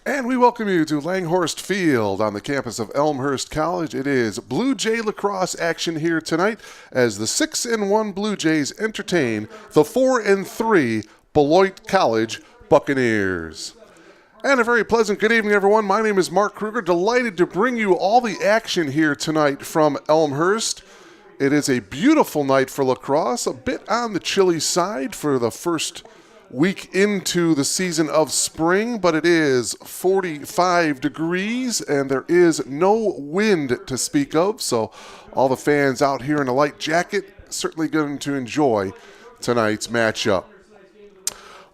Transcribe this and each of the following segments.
And we welcome you to Langhorst Field on the campus of Elmhurst College. It is Blue Jay lacrosse action here tonight as the 6-1 Blue Jays entertain the 4-3 Beloit College Buccaneers. And a very pleasant good evening, everyone. My name is Mark Kruger. Delighted to bring you all the action here tonight from Elmhurst. It is a beautiful night for lacrosse, a bit on the chilly side for the first week into the season of spring, but it is 45 degrees and there is no wind to speak of, so all the fans out here in a light jacket certainly going to enjoy tonight's matchup.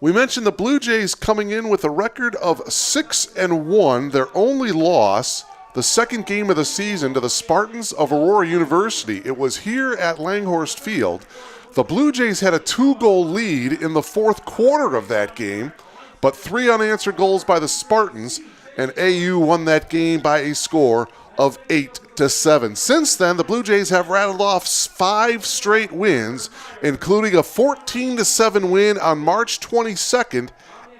We mentioned the Blue Jays coming in with a record of 6-1, their only loss, the second game of the season, to the Spartans of Aurora University. It was here at Langhorst Field. The Blue Jays had a 2-goal lead in the fourth quarter of that game, but 3 unanswered goals by the Spartans, and AU won that game by a score of 8-7. Since then, the Blue Jays have rattled off 5 straight wins, including a 14-7 win on March 22nd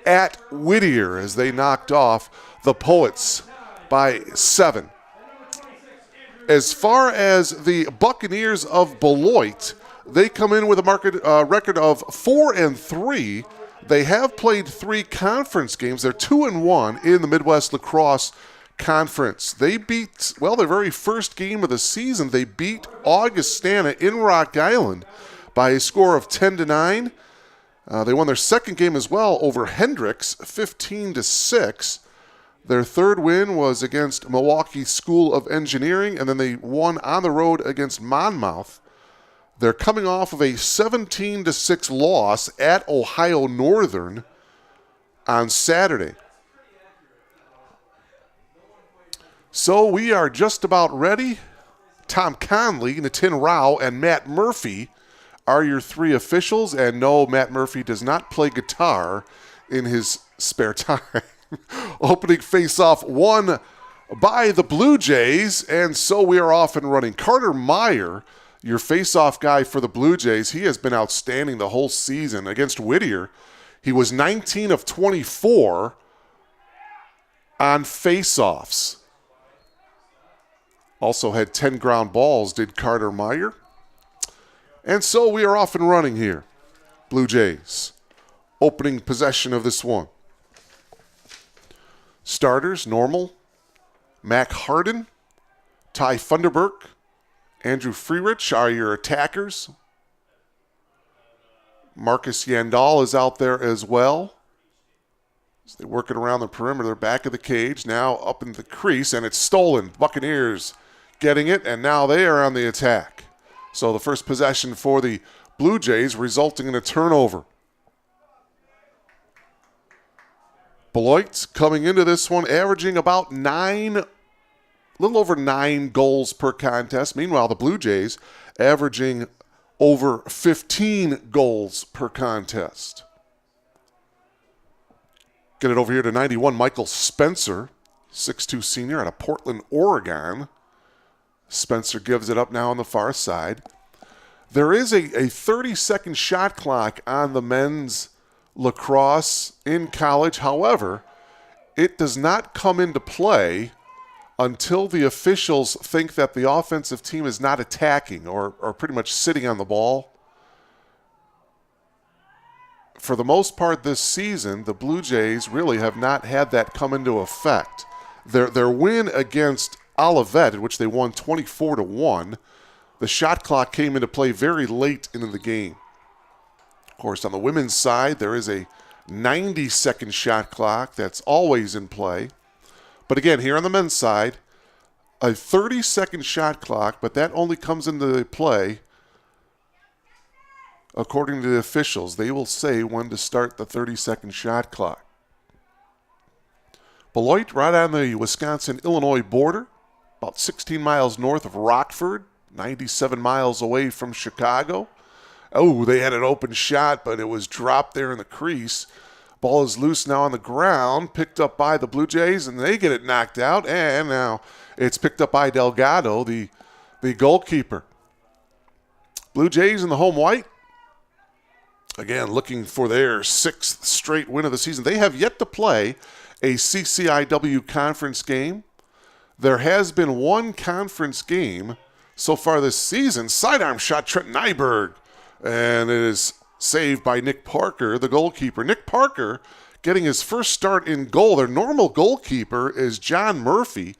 at Whittier as they knocked off the Poets by 7. As far as the Buccaneers of Beloit, they come in with a record of 4-3. They have played 3 conference games. They're 2-1 in the Midwest Lacrosse Conference. They beat, their very first game of the season, they beat Augustana in Rock Island by a score of 10-9. They won their second game as well over Hendricks, 15-6. Their third win was against Milwaukee School of Engineering, and then they won on the road against Monmouth. They're coming off of a 17-6 loss at Ohio Northern on Saturday. So we are just about ready. Tom Conley, Nitin Rao, and Matt Murphy are your 3 officials. And no, Matt Murphy does not play guitar in his spare time. Opening face-off won by the Blue Jays, and so we are off and running. Carter Meyer, your face-off guy for the Blue Jays, he has been outstanding the whole season. Against Whittier, he was 19 of 24 on face-offs. Also had 10 ground balls, did Carter Meyer. And so we are off and running here. Blue Jays, opening possession of this one. Starters, normal. Mac Harden, Ty Funderburk, Andrew Freerich are your attackers. Marcus Yandal is out there as well. So they work it around the perimeter, back of the cage, now up in the crease, and it's stolen. Buccaneers getting it, and now they are on the attack. So the first possession for the Blue Jays resulting in a turnover. Beloit coming into this one averaging about a little over 9 goals per contest. Meanwhile, the Blue Jays averaging over 15 goals per contest. Get it over here to 91, Michael Spencer, 6'2 senior out of Portland, Oregon. Spencer gives it up now on the far side. There is a 30-second shot clock on the men's lacrosse in college. However, it does not come into play until the officials think that the offensive team is not attacking or pretty much sitting on the ball. For the most part this season, the Blue Jays really have not had that come into effect. Their win against Olivet, in which they won 24-1, the shot clock came into play very late into the game. Of course, on the women's side, there is a 90-second shot clock that's always in play. But again, here on the men's side, a 30-second shot clock, but that only comes into play according to the officials. They will say when to start the 30-second shot clock. Beloit, right on the Wisconsin-Illinois border, about 16 miles north of Rockford, 97 miles away from Chicago. Oh, they had an open shot, but it was dropped there in the crease. Ball is loose now on the ground, picked up by the Blue Jays, and they get it knocked out. And now it's picked up by Delgado, the goalkeeper. Blue Jays in the home white, Again, looking for their 6th straight win of the season. They have yet to play a CCIW conference game. There has been one conference game so far this season. Sidearm shot, Trent Nyberg. And it is saved by Nick Parker, the goalkeeper. Nick Parker getting his first start in goal. Their normal goalkeeper is John Murphy.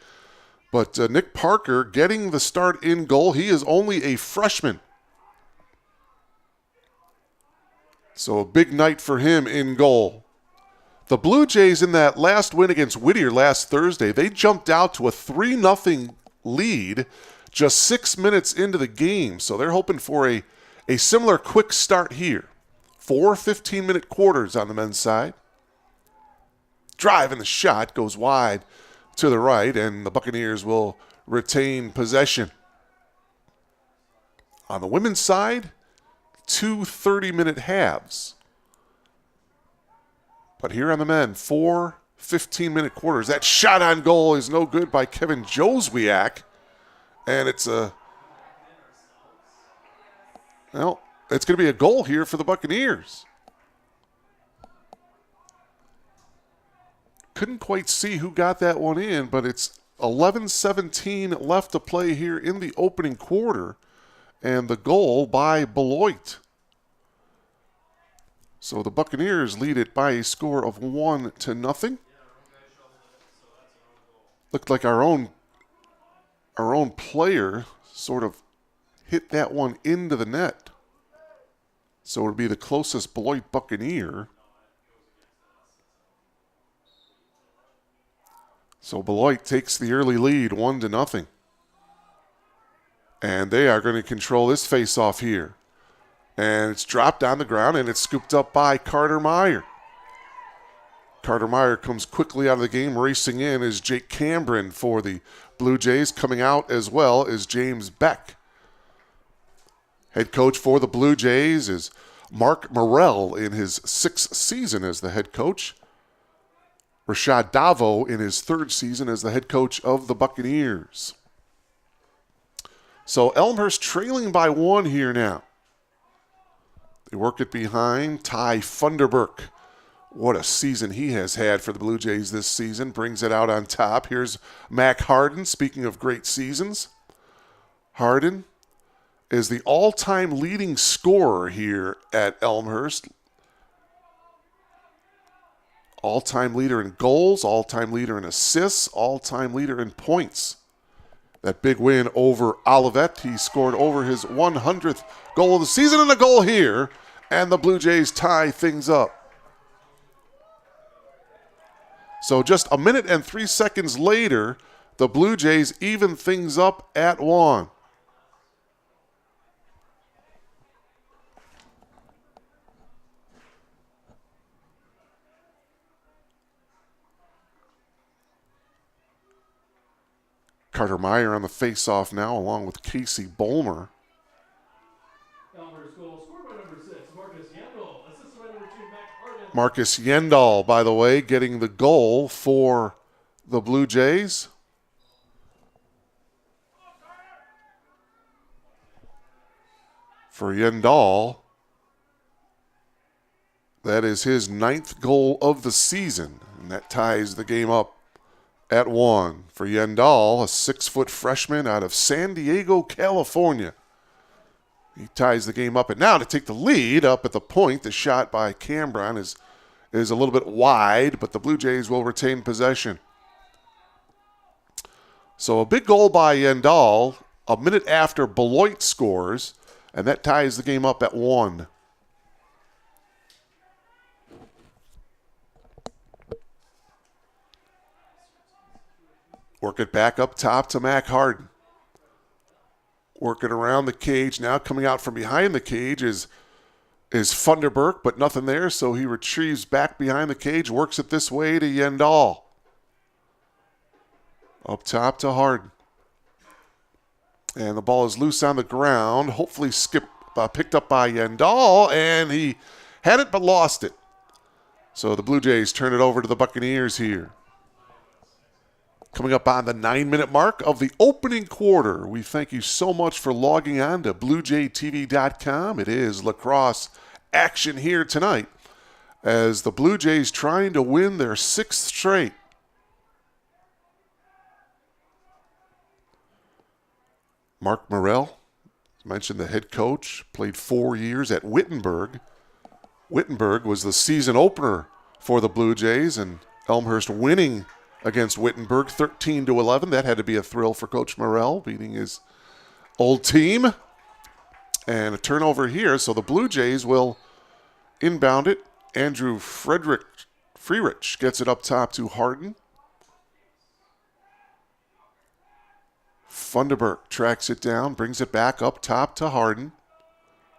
But Nick Parker getting the start in goal. He is only a freshman. So a big night for him in goal. The Blue Jays in that last win against Whittier last Thursday, they jumped out to a 3-0 lead just 6 minutes into the game. So they're hoping for a similar quick start here. 4 15-minute quarters on the men's side. Drive in the shot goes wide to the right, and the Buccaneers will retain possession. On the women's side, 2 30-minute halves. But here on the men, 4 15-minute quarters. That shot on goal is no good by Kevin Joswiak. And it's going to be a goal here for the Buccaneers. Couldn't quite see who got that one in, but it's 11:17 left to play here in the opening quarter. And the goal by Beloit. So the Buccaneers lead it by a score of 1-0. Looked like our own player sort of hit that one into the net. So it would be the closest Beloit Buccaneer. So Beloit takes the early lead 1-0. And they are going to control this face-off here. And it's dropped on the ground, and it's scooped up by Carter Meyer. Carter Meyer comes quickly out of the game. Racing in is Jake Cambron for the Blue Jays. Coming out as well is James Beck. Head coach for the Blue Jays is Mark Morrell in his 6th season as the head coach. Rashad Davo in his 3rd season as the head coach of the Buccaneers. So Elmhurst trailing by 1 here now. They work it behind Ty Funderburk. What a season he has had for the Blue Jays this season. Brings it out on top. Here's Mac Harden, speaking of great seasons. Harden is the all-time leading scorer here at Elmhurst. All-time leader in goals, all-time leader in assists, all-time leader in points. That big win over Olivet, he scored over his 100th goal of the season, and a goal here, and the Blue Jays tie things up. So just a minute and 3 seconds later, the Blue Jays even things up at 1. Carter Meyer on the face-off now, along with Casey Bolmer. Elmhurst goal scored by number 6, Marcus Yendall. Assisted by number 2, Mac Harden. Marcus Yendall, by the way, getting the goal for the Blue Jays. For Yendall, that is his 9th goal of the season, and that ties the game up at 1. For Yendall, a 6-foot freshman out of San Diego, California. He ties the game up. And now to take the lead up at the point, the shot by Cambron is a little bit wide, but the Blue Jays will retain possession. So a big goal by Yendall a minute after Beloit scores, and that ties the game up at 1. Work it back up top to Mac Harden. Working around the cage now. Coming out from behind the cage is Funderburk, but nothing there, so he retrieves back behind the cage, works it this way to Yendall. Up top to Harden. And the ball is loose on the ground. Hopefully picked up by Yendall, and he had it but lost it. So the Blue Jays turn it over to the Buccaneers here. Coming up on the 9-minute mark of the opening quarter. We thank you so much for logging on to BlueJayTV.com. It is LaCrosse action here tonight as the Blue Jays trying to win their 6th straight. Mark Morrell, mentioned the head coach, played 4 years at Wittenberg. Wittenberg was the season opener for the Blue Jays, and Elmhurst winning against Wittenberg 13-11. That had to be a thrill for Coach Morrell, beating his old team. And a turnover here, so the Blue Jays will inbound it. Andrew Freerich gets it up top to Harden. Funderburk tracks it down, brings it back up top to Harden.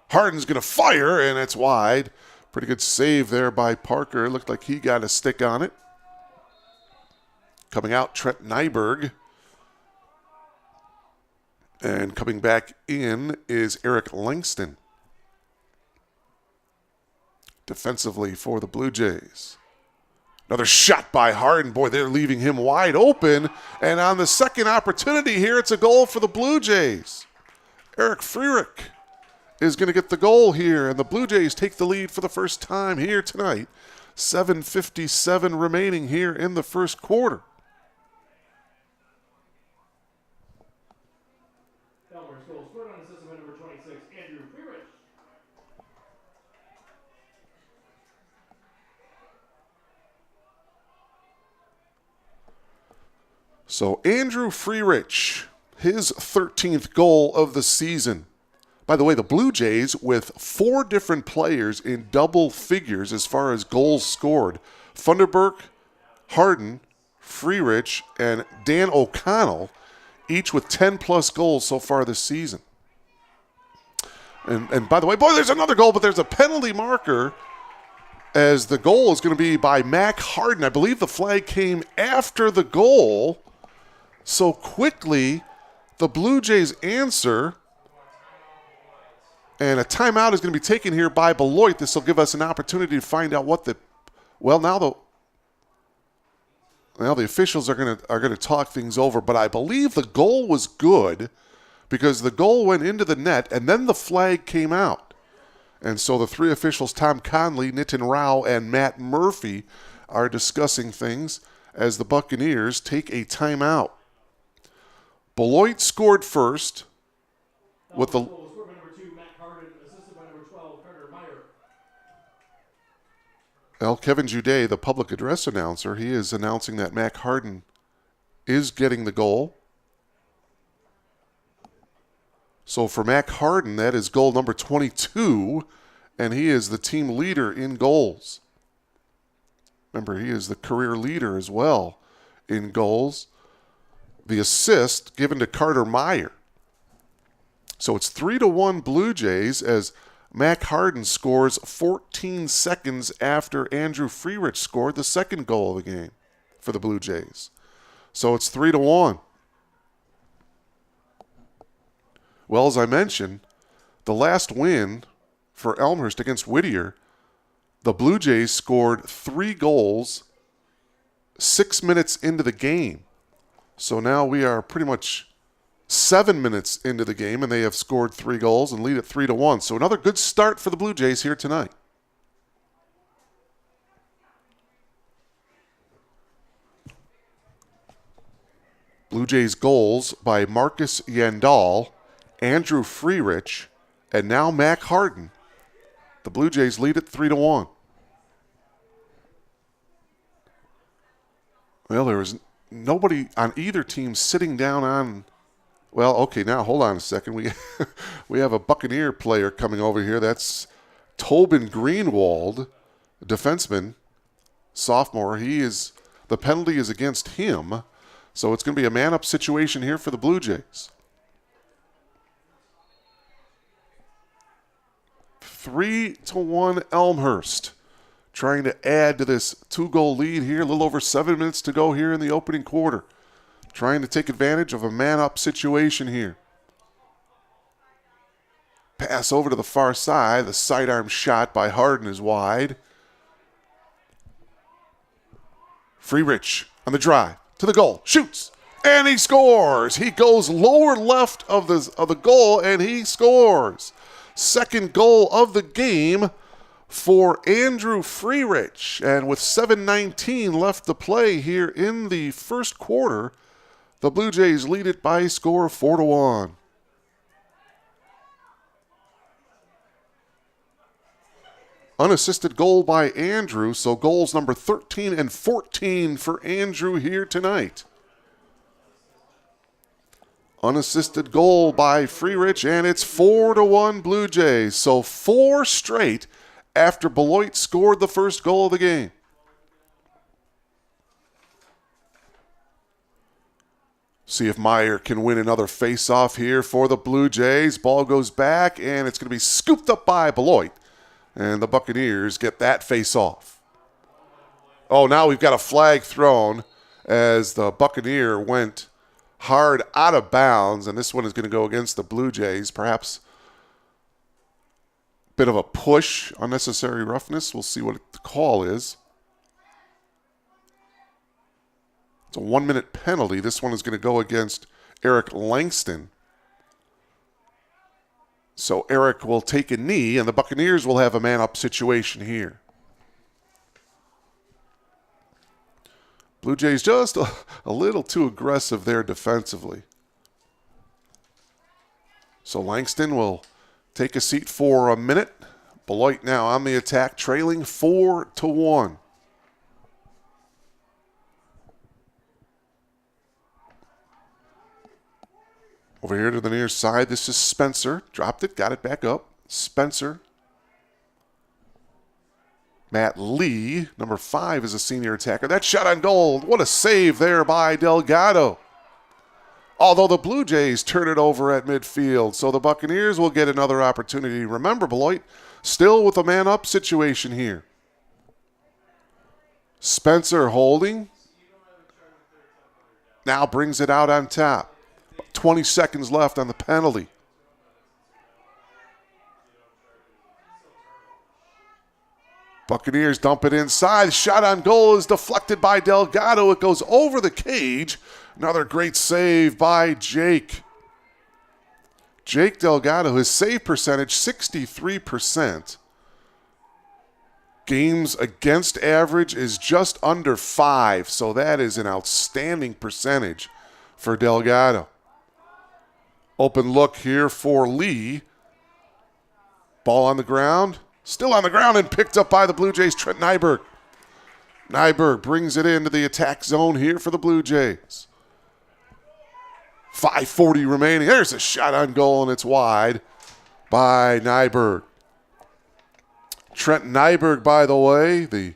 Harden's going to fire, and it's wide. Pretty good save there by Parker. Looked like he got a stick on it. Coming out, Trent Nyberg. And coming back in is Eric Langston. Defensively for the Blue Jays. Another shot by Harden. Boy, they're leaving him wide open. And on the second opportunity here, it's a goal for the Blue Jays. Eric Freerich is going to get the goal here, and the Blue Jays take the lead for the first time here tonight. 7:57 remaining here in the first quarter. Elmhurst goal scored on assist by number 26, Andrew Freerich. So Andrew Freerich, his 13th goal of the season. By the way, the Blue Jays with 4 different players in double figures as far as goals scored. Funderburk, Harden, Freerich, and Dan O'Connell, each with 10-plus goals so far this season. And by the way, boy, there's another goal, but there's a penalty marker as the goal is going to be by Mac Harden. I believe the flag came after the goal. So quickly, the Blue Jays answer, and a timeout is going to be taken here by Beloit. This will give us an opportunity to find out what the officials are going to talk things over. But I believe the goal was good because the goal went into the net, and then the flag came out. And so the 3 officials, Tom Conley, Nitin Rao, and Matt Murphy, are discussing things as the Buccaneers take a timeout. Beloit scored first with the Goal scored by number 2, Matt Harden, assisted by number 12, Carter Meyer. Kevin Jude, the public address announcer, he is announcing that Mac Harden is getting the goal. So for Mac Harden, that is goal number 22, and he is the team leader in goals. Remember, he is the career leader as well in goals. The assist given to Carter Meyer. So it's 3-1 Blue Jays as Mac Harden scores 14 seconds after Andrew Freerich scored the second goal of the game for the Blue Jays. So it's 3-1. Well, as I mentioned, the last win for Elmhurst against Whittier, the Blue Jays scored 3 goals 6 minutes into the game. So now we are pretty much 7 minutes into the game, and they have scored 3 goals and lead at 3-1. So another good start for the Blue Jays here tonight. Blue Jays goals by Marcus Yandal, Andrew Freerich, and now Mac Harden. The Blue Jays lead at 3-1. Well, there was nobody on either team sitting down on. Well, okay, now hold on a second. We have a Buccaneer player coming over here. That's Tobin Greenwald, defenseman, sophomore. The penalty is against him, so it's going to be a man-up situation here for the Blue Jays. 3-1 Elmhurst, trying to add to this 2-goal lead here. A little over 7 minutes to go here in the opening quarter. Trying to take advantage of a man-up situation here. Pass over to the far side. The sidearm shot by Harden is wide. Freerich on the drive to the goal. Shoots. And he scores. He goes lower left of the goal, and he scores. Second goal of the game for Andrew Freerich. And with 7:19 left to play here in the first quarter, the Blue Jays lead it by a score of 4-1. Unassisted goal by Andrew, so goals number 13 and 14 for Andrew here tonight. Unassisted goal by Freerich, and it's 4-1 Blue Jays. So 4 straight after Beloit scored the first goal of the game. See if Meyer can win another face-off here for the Blue Jays. Ball goes back, and it's going to be scooped up by Beloit. And the Buccaneers get that face-off. Oh, now we've got a flag thrown as the Buccaneer went hard out of bounds, and this one is going to go against the Blue Jays. Perhaps a bit of a push, unnecessary roughness. We'll see what the call is. It's a 1-minute penalty. This one is going to go against Eric Langston. So Eric will take a knee, and the Buccaneers will have a man-up situation here. Blue Jays just a little too aggressive there defensively. So Langston will take a seat for a minute. Beloit now on the attack, trailing 4-1. Over here to the near side, this is Spencer. Dropped it, got it back up. Spencer. Matt Lee, number 5, is a senior attacker. That shot on goal. What a save there by Delgado. Although the Blue Jays turn it over at midfield, so the Buccaneers will get another opportunity. Remember, Beloit still with a man-up situation here. Spencer holding. Now brings it out on top. 20 seconds left on the penalty. Buccaneers dump it inside. Shot on goal is deflected by Delgado. It goes over the cage. Another great save by Jake. Jake Delgado, his save percentage, 63%. Games against average is just under 5, so that is an outstanding percentage for Delgado. Open look here for Lee. Ball on the ground. Still on the ground and picked up by the Blue Jays, Trent Nyberg. Nyberg brings it into the attack zone here for the Blue Jays. 5:40 remaining. There's a shot on goal, and it's wide by Nyberg. Trent Nyberg, by the way, the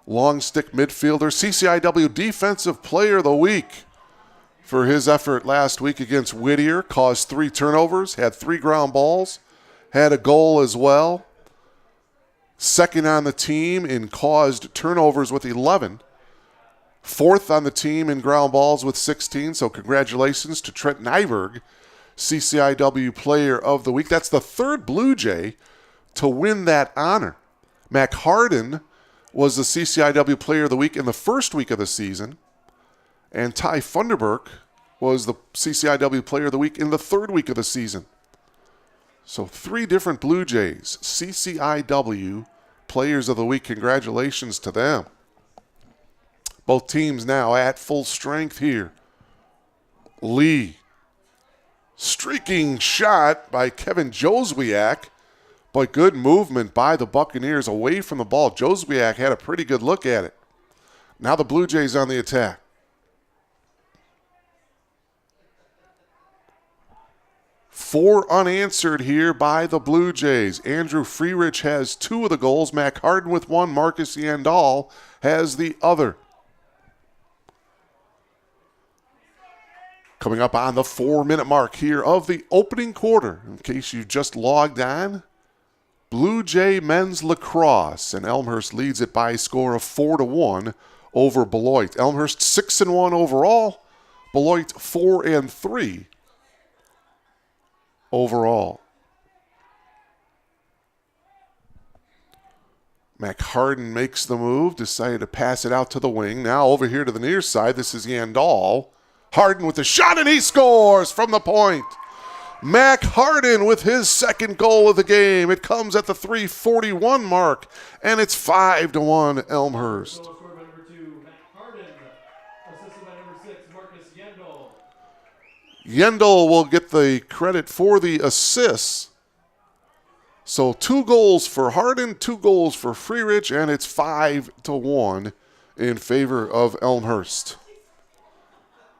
long stick midfielder, CCIW Defensive Player of the Week for his effort last week against Whittier. Caused 3 turnovers, had 3 ground balls, had a goal as well. Second on the team in caused turnovers with 11. 4th on the team in ground balls with 16. So congratulations to Trent Nyberg, CCIW Player of the Week. That's the 3rd Blue Jay to win that honor. Mac Harden was the CCIW Player of the Week in the first week of the season. And Ty Funderburk was the CCIW Player of the Week in the 3rd week of the season. So 3 different Blue Jays, CCIW Players of the Week. Congratulations to them. Both teams now at full strength here. Lee. Streaking shot by Kevin Joswiak. But good movement by the Buccaneers away from the ball. Joswiak had a pretty good look at it. Now the Blue Jays on the attack. 4 unanswered here by the Blue Jays. Andrew Freerich has 2 of the goals. Mac Harden with 1. Marcus Yandall has the other. Coming up on the 4-minute mark here of the opening quarter. In case you've just logged on, Blue Jay men's lacrosse, and Elmhurst leads it by a score of 4-1 over Beloit. Elmhurst 6-1 overall. Beloit 4-3 overall. Mac Harden makes the move, decided to pass it out to the wing. Now over here to the near side, this is Yandall. Harden with the shot, and he scores from the point. Mac Hardin with his second goal of the game. It comes at the 3:41 mark, and it's 5-1 Elmhurst. Goal scored by number 2, Matt Hardin. Assisted by number 6, Marcus Yendel. Yendel will get the credit for the assists. So 2 goals for Hardin, 2 goals for Freerich, and it's 5-1 in favor of Elmhurst.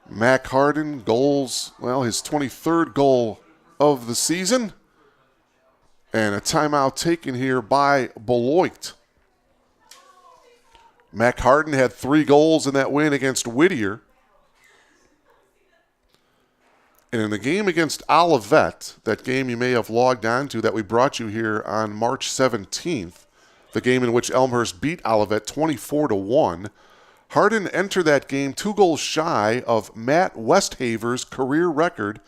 Mac Hardin goals, well, his 23rd goal of the season. And a timeout taken here by Beloit. Mac Hardin had 3 goals in that win against Whittier. And in the game against Olivet, that game you may have logged on to that we brought you here on March 17th, the game in which Elmhurst beat Olivet 24-1, Hardin entered that game 2 goals shy of Matt Westhaver's career record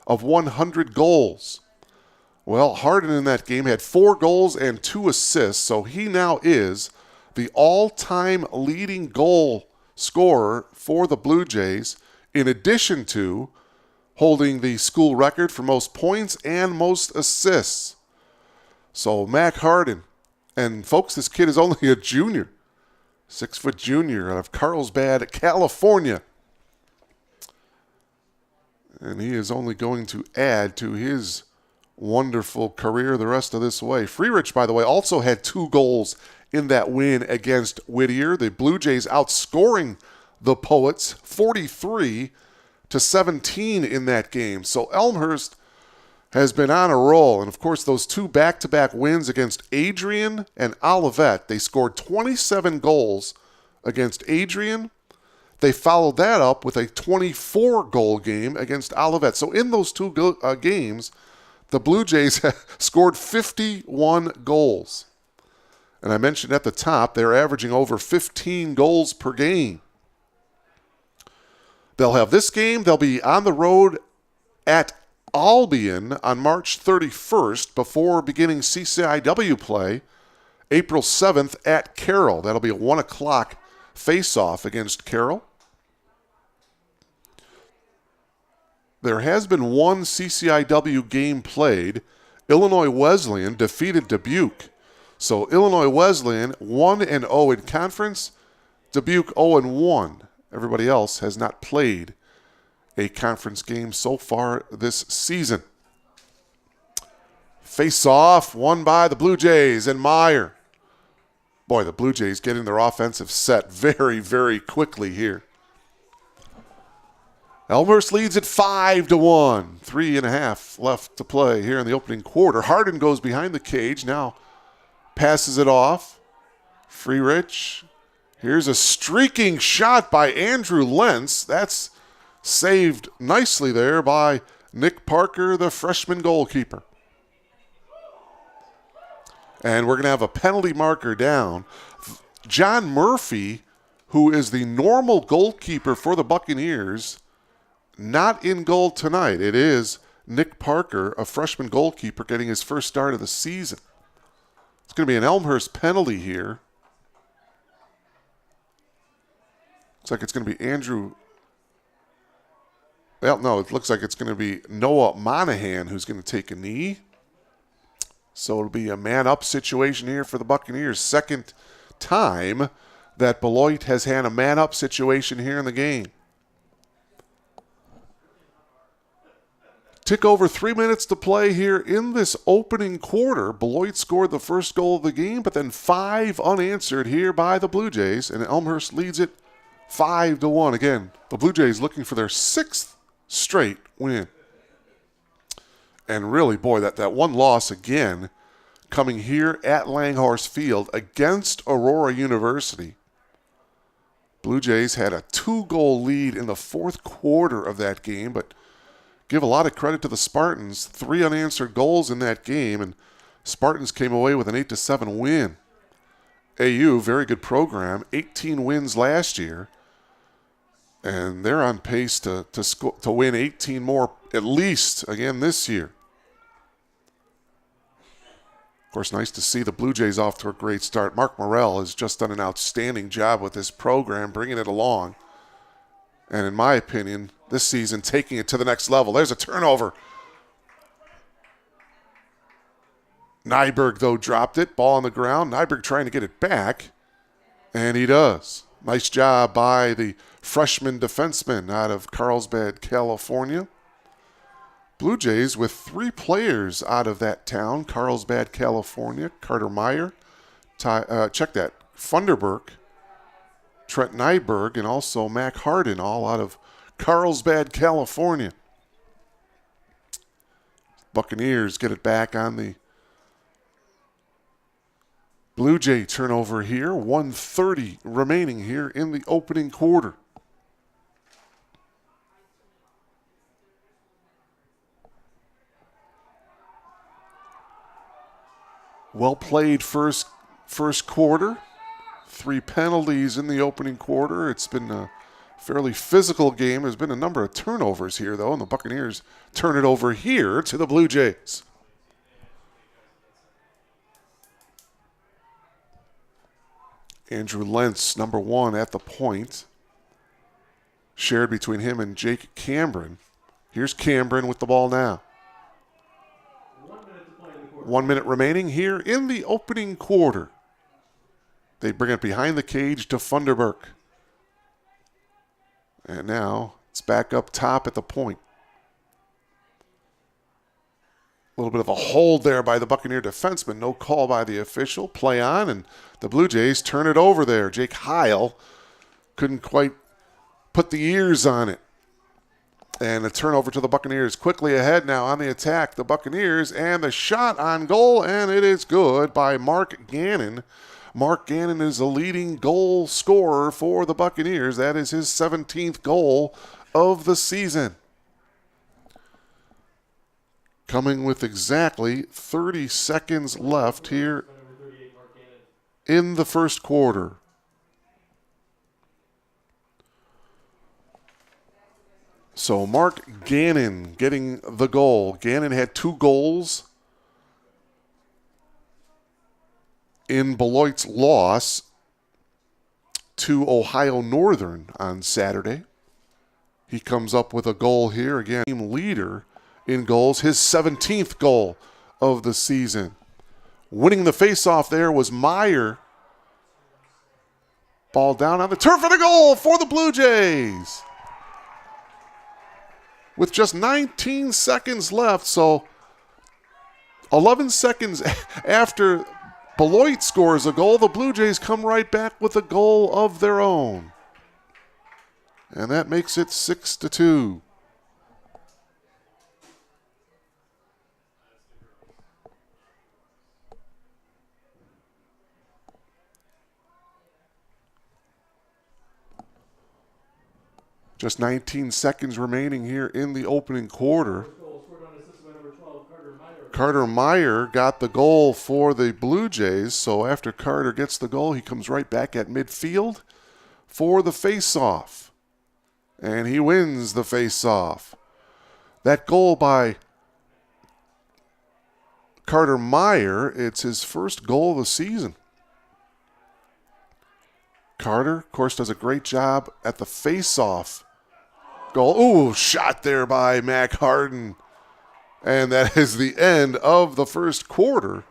of 100 goals. Well, Hardin in that game had 4 goals and 2 assists, so he now is the all-time leading goal scorer for the Blue Jays, in addition to holding the school record for most points and most assists. So Mac Hardin, and folks, this kid is only a junior, 6-foot junior out of Carlsbad, California. And he is only going to add to his wonderful career the rest of this way. Freerich, by the way, also had 2 goals in that win against Whittier. The Blue Jays outscoring the Poets 43-17 in that game. So Elmhurst has been on a roll. And, of course, those 2 back-to-back wins against Adrian and Olivet, they scored 27 goals against Adrian. They followed that up with a 24-goal game against Olivet. So in those 2 games, the Blue Jays scored 51 goals. And I mentioned at the top, they're averaging over 15 goals per game. They'll have this game. They'll be on the road at Albion on March 31st before beginning CCIW play April 7th at Carroll. That'll be a 1 o'clock face-off against Carroll. There has been 1 CCIW game played. Illinois Wesleyan defeated Dubuque. So Illinois Wesleyan 1-0 in conference, Dubuque 0-1. Everybody else has not played a conference game so far this season. Face-off won by the Blue Jays and Meyer. Boy, the Blue Jays getting their offensive set very, very quickly here. Elmhurst leads at 5-1. 3.5 left to play here in the opening quarter. Hardin goes behind the cage. Now passes it off. Freerich. Here's a streaking shot by Andrew Lentz. That's saved nicely there by Nick Parker, the freshman goalkeeper. And we're going to have a penalty marker down. John Murphy, who is the normal goalkeeper for the Buccaneers, not in goal tonight. It is Nick Parker, a freshman goalkeeper, getting his first start of the season. It's going to be an Elmhurst penalty here. Looks like it's going to be Andrew. Well, no, it looks like it's going to be Noah Monahan who's going to take a knee. So it'll be a man-up situation here for the Buccaneers. Second time that Beloit has had a man-up situation here in the game. Tick over 3 minutes to play here in this opening quarter. Beloit scored the first goal of the game, but then 5 unanswered here by the Blue Jays, and Elmhurst leads it 5-1. Again, the Blue Jays looking for their 6th straight win. And really, boy, that one loss again coming here at Langhorse Field against Aurora University. Blue Jays had a 2-goal lead in the 4th quarter of that game, but give a lot of credit to the Spartans. 3 unanswered goals in that game, and Spartans came away with an 8-7 win. AU, very good program, 18 wins last year, and they're on pace to win 18 more at least again this year. Of course, nice to see the Blue Jays off to a great start. Mark Morrell has just done an outstanding job with this program, bringing it along. And in my opinion, this season, taking it to the next level. There's a turnover Nyberg, though, dropped it. Ball on the ground. Nyberg trying to get it back, and he does. Nice job by the freshman defenseman out of Carlsbad, California. Blue Jays with 3 players out of that town, Carlsbad, California. Carter Meyer, check that, Funderburk, Trent Nyberg, and also Mac Hardin, all out of Carlsbad, California. Buccaneers get it back on the Blue Jay turnover here. 1:30 remaining here in the opening quarter. Well played first quarter. 3 penalties in the opening quarter. It's been a fairly physical game. There's been a number of turnovers here, though, and the Buccaneers turn it over here to the Blue Jays. Andrew Lentz, number 1 at the point. Shared between him and Jake Cambron. Here's Cambron with the ball now. 1 minute to play in the quarter. 1 minute remaining here in the opening quarter. They bring it behind the cage to Funderburk. And now it's back up top at the point. A little bit of a hold there by the Buccaneer defenseman. No call by the official. Play on, and the Blue Jays turn it over there. Jake Heil couldn't quite put the ears on it. And a turnover to the Buccaneers. Quickly ahead now on the attack, the Buccaneers, and the shot on goal, and it is good by Mark Gannon. Mark Gannon is the leading goal scorer for the Buccaneers. That is his 17th goal of the season. Coming with exactly 30 seconds left here in the first quarter. So Mark Gannon getting the goal. Gannon had 2 goals in Beloit's loss to Ohio Northern on Saturday. He comes up with a goal here. Again, team leader in goals, his 17th goal of the season. Winning the faceoff there was Meyer. Ball down on the turf for the goal for the Blue Jays. With just 19 seconds left, so 11 seconds after Beloit scores a goal, the Blue Jays come right back with a goal of their own. And that makes it 6-2. Just 19 seconds remaining here in the opening quarter. Goal scored on assist by number 12, Carter Meyer. Carter Meyer got the goal for the Blue Jays, so after Carter gets the goal, he comes right back at midfield for the face-off. And he wins the face-off. That goal by Carter Meyer, it's his first goal of the season. Carter, of course, does a great job at the face-off goal. Ooh, shot there by Mac Hardin. And that is the end of the first quarter.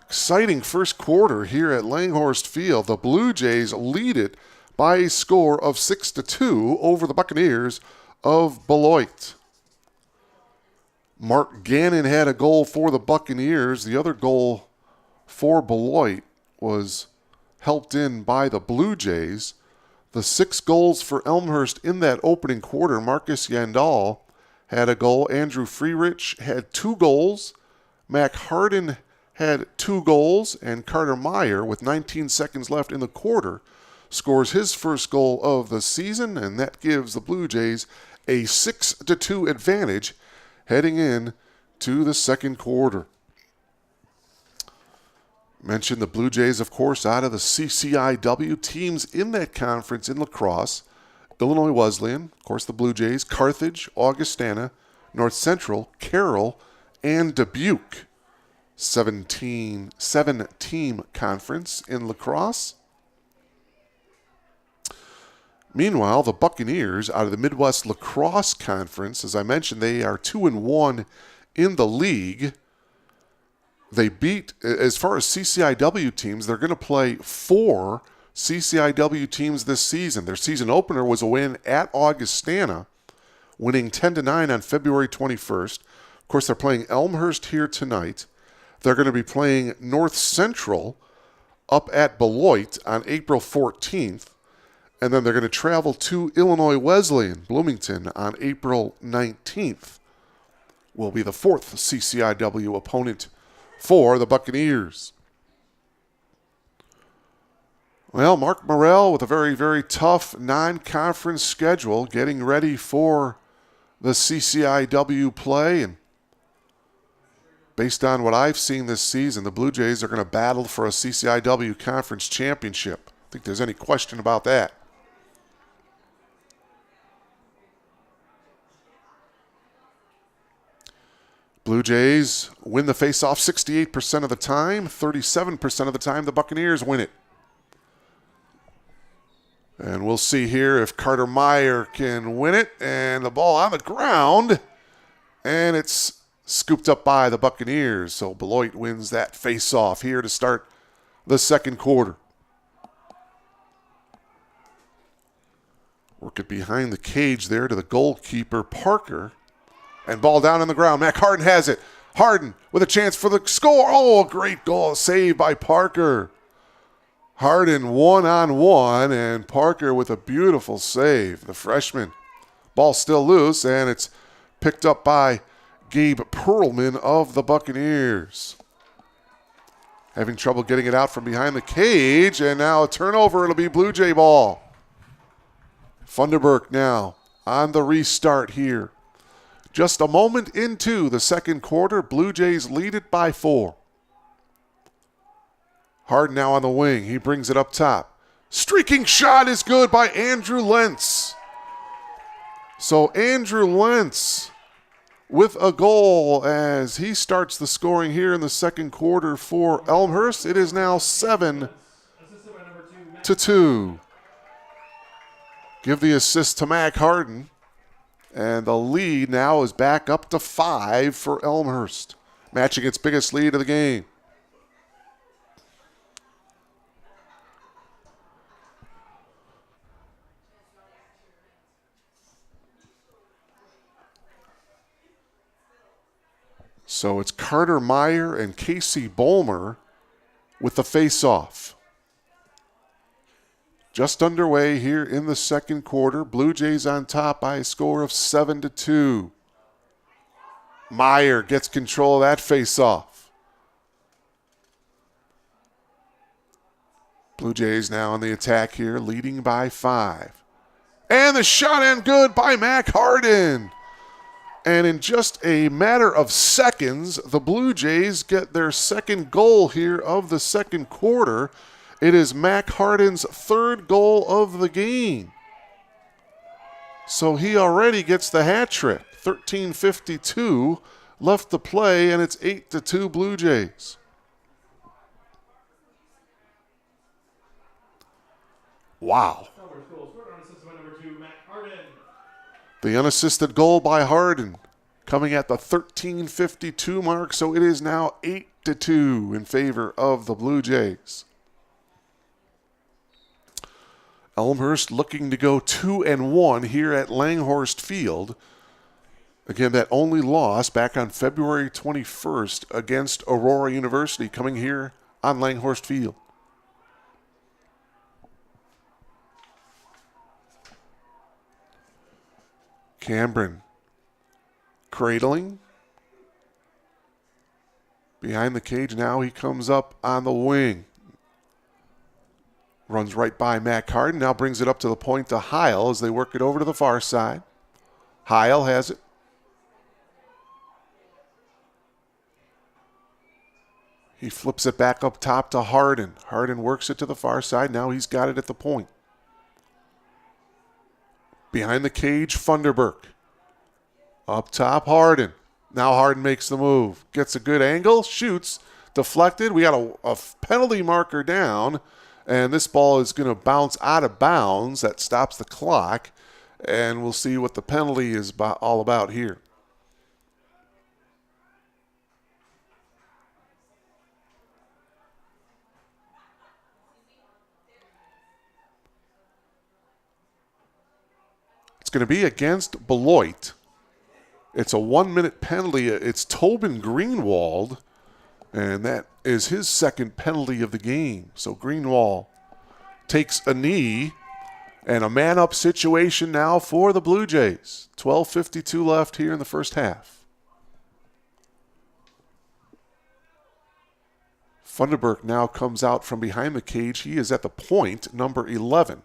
Exciting first quarter here at Langhorst Field. The Blue Jays lead it by a score of 6-2 over the Buccaneers of Beloit. Mark Gannon had a goal for the Buccaneers. The other goal for Beloit was helped in by the Blue Jays. The 6 goals for Elmhurst in that opening quarter. Marcus Yandal had a goal. Andrew Freerich had 2 goals. Mac Hardin had 2 goals. And Carter Meyer, with 19 seconds left in the quarter, scores his first goal of the season. And that gives the Blue Jays a 6-2 advantage heading in to the second quarter. Mentioned the Blue Jays, of course, out of the CCIW. Teams in that conference in LaCrosse: Illinois Wesleyan, of course, the Blue Jays, Carthage, Augustana, North Central, Carroll, and Dubuque. 7-team conference in LaCrosse. Meanwhile, the Buccaneers out of the Midwest Lacrosse Conference, as I mentioned, they are 2-1 in the league. they beat, as far as CCIW teams, they're going to play 4 CCIW teams this season. Their season opener was a win at Augustana, winning 10-9 on February 21st. Of course, they're playing Elmhurst here tonight. They're going to be playing North Central up at Beloit on April 14th. And then they're going to travel to Illinois Wesleyan, Bloomington, on April 19th. Will be the 4th CCIW opponent for the Buccaneers. Well, Mark Morrell with a very, very tough non-conference schedule, getting ready for the CCIW play. And based on what I've seen this season, the Blue Jays are going to battle for a CCIW conference championship. I think there's any question about that. Blue Jays win the faceoff 68% of the time. 37% of the time, the Buccaneers win it. And we'll see here if Carter Meyer can win it. And the ball on the ground. And it's scooped up by the Buccaneers. So Beloit wins that faceoff here to start the second quarter. Work it behind the cage there to the goalkeeper, Parker. And ball down on the ground. Mac Harden has it. Harden with a chance for the score. Oh, great goal. Saved by Parker. Harden 1-on-1, and Parker with a beautiful save. The freshman. Ball still loose, and it's picked up by Gabe Perlman of the Buccaneers. Having trouble getting it out from behind the cage, and now a turnover. It'll be Blue Jay ball. Funderburk now on the restart here. Just a moment into the second quarter, Blue Jays lead it by 4. Harden now on the wing. He brings it up top. Streaking shot is good by Andrew Lentz. So Andrew Lentz with a goal as he starts the scoring here in the second quarter for Elmhurst. It is now 7-2. Give the assist to Mac Harden. And the lead now is back up to 5 for Elmhurst, matching its biggest lead of the game. So it's Carter Meyer and Casey Bolmer with the face-off. Just underway here in the second quarter. Blue Jays on top by a score of 7-2. Meyer gets control of that face-off. Blue Jays now on the attack here, leading by 5. And the shot and good by Mac Harden. And in just a matter of seconds, the Blue Jays get their second goal here of the second quarter. It is Mac Harden's 3rd goal of the game. So he already gets the hat trick. 13:52 left to play, and it's 8-2 Blue Jays. Wow. The unassisted goal by Harden coming at the 13:52 mark, so it is now 8-2 in favor of the Blue Jays. Elmhurst looking to go 2-1 here at Langhorst Field. Again, that only loss back on February 21st against Aurora University, coming here on Langhorst Field. Cambron cradling. Behind the cage now, he comes up on the wing. Runs right by Mac Harden. Now brings it up to the point to Heil as they work it over to the far side. Heil has it. He flips it back up top to Harden. Harden works it to the far side. Now he's got it at the point. Behind the cage, Funderburk. Up top, Harden. Now Harden makes the move. Gets a good angle, shoots, deflected. We got a penalty marker down. And this ball is going to bounce out of bounds. That stops the clock. And we'll see what the penalty is all about here. going to be against Beloit. It's a 1-minute penalty. It's Tobin Greenwald, and that is his second penalty of the game. So Greenwald takes a knee, and a man-up situation now for the Blue Jays. 12:52 left here in the first half. Funderburk now comes out from behind the cage. He is at the point, number 11.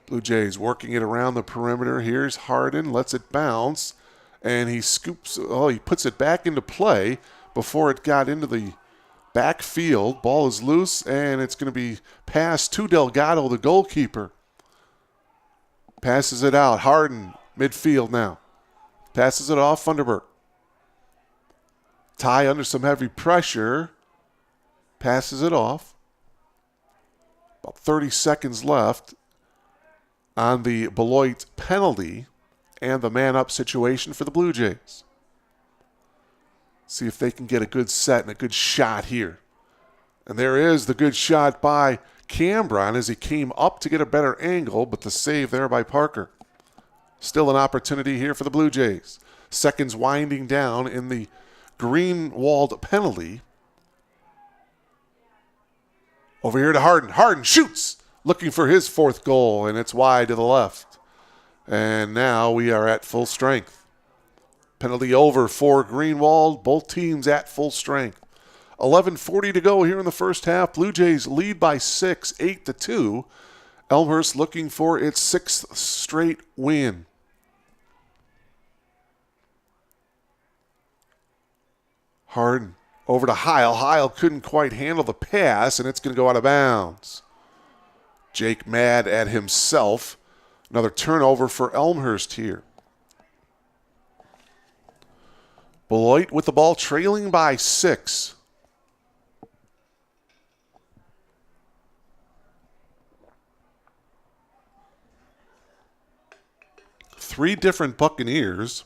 Blue Jays working it around the perimeter. Here's Hardin, lets it bounce, and he puts it back into play before it got into the backfield. Ball is loose, and it's going to be passed to Delgado, the goalkeeper. Passes it out. Hardin, midfield now. Passes it off, Funderburk. Ty under some heavy pressure. Passes it off. About 30 seconds left on the Beloit penalty and the man-up situation for the Blue Jays. See if they can get a good set and a good shot here. And there is the good shot by Cambron as he came up to get a better angle, but the save there by Parker. Still an opportunity here for the Blue Jays. Seconds winding down in the Greenwald penalty. Over here to Hardin. Hardin shoots, looking for his fourth goal, and it's wide to the left. And now we are at full strength. Penalty over for Greenwald. Both teams at full strength. 11:40 to go here in the first half. Blue Jays lead by 6, 8-2. Elmhurst looking for its 6th straight win. Hardin over to Heil. Heil couldn't quite handle the pass, and it's going to go out of bounds. Jake mad at himself. Another turnover for Elmhurst here. Beloit with the ball, trailing by 6. Three different Buccaneers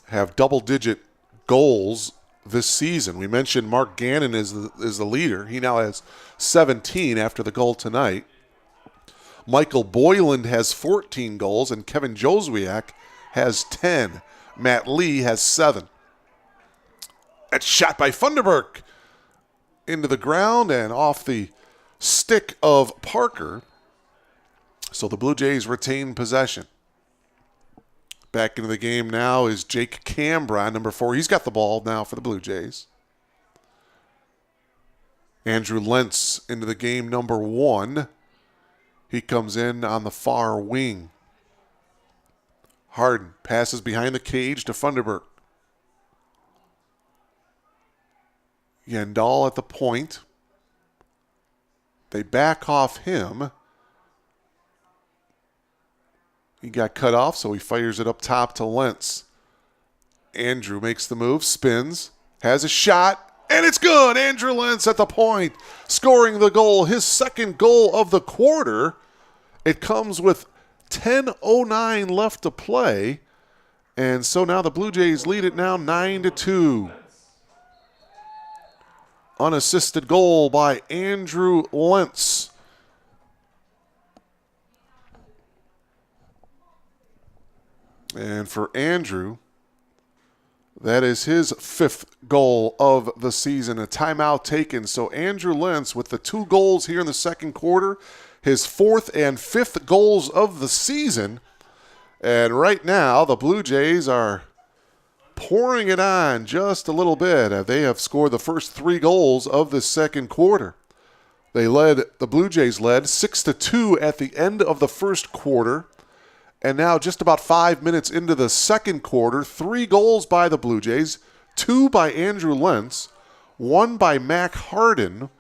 have double-digit goals this season. We mentioned Mark Gannon is the leader. He now has 17 after the goal tonight. Michael Boyland has 14 goals, and Kevin Joswiak has 10. Matt Lee has 7. That's shot by Funderburk into the ground and off the stick of Parker. So the Blue Jays retain possession. Back into the game now is Jake Cambron, number 4. He's got the ball now for the Blue Jays. Andrew Lentz into the game, number 1. He comes in on the far wing. Hardin passes behind the cage to Funderburk. Yandal at the point. They back off him. He got cut off, so he fires it up top to Lentz. Andrew makes the move, spins, has a shot, and it's good. Andrew Lentz at the point, scoring the goal, his second goal of the quarter. It comes with 10:09 left to play, and so now the Blue Jays lead it now 9-2. Unassisted goal by Andrew Lentz. And for Andrew, that is his 5th goal of the season. A timeout taken. So Andrew Lentz with the 2 goals here in the second quarter, his 4th and 5th goals of the season. And right now, the Blue Jays are pouring it on just a little bit. They have scored the first 3 goals of the second quarter. The Blue Jays led 6-2 at the end of the first quarter. And now just about 5 minutes into the second quarter, 3 goals by the Blue Jays, 2 by Andrew Lentz, 1 by Mac Hardin.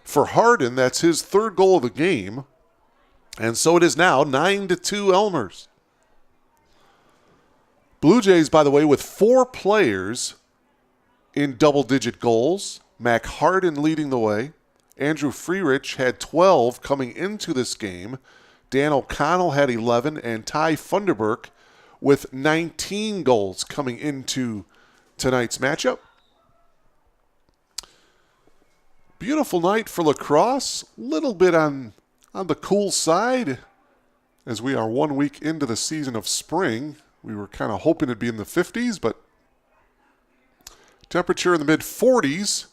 For Hardin, that's his 3rd goal of the game. And so it is now 9-2 Elmhurst. Blue Jays, by the way, with 4 players in double-digit goals. Mac Hardin leading the way. Andrew Freerich had 12 coming into this game. Dan O'Connell had 11, and Ty Funderburk with 19 goals coming into tonight's matchup. Beautiful night for LaCrosse. Little bit on on the cool side, as we are 1 week into the season of spring. We were kind of hoping it'd be in the 50s, but temperature in the mid-40s.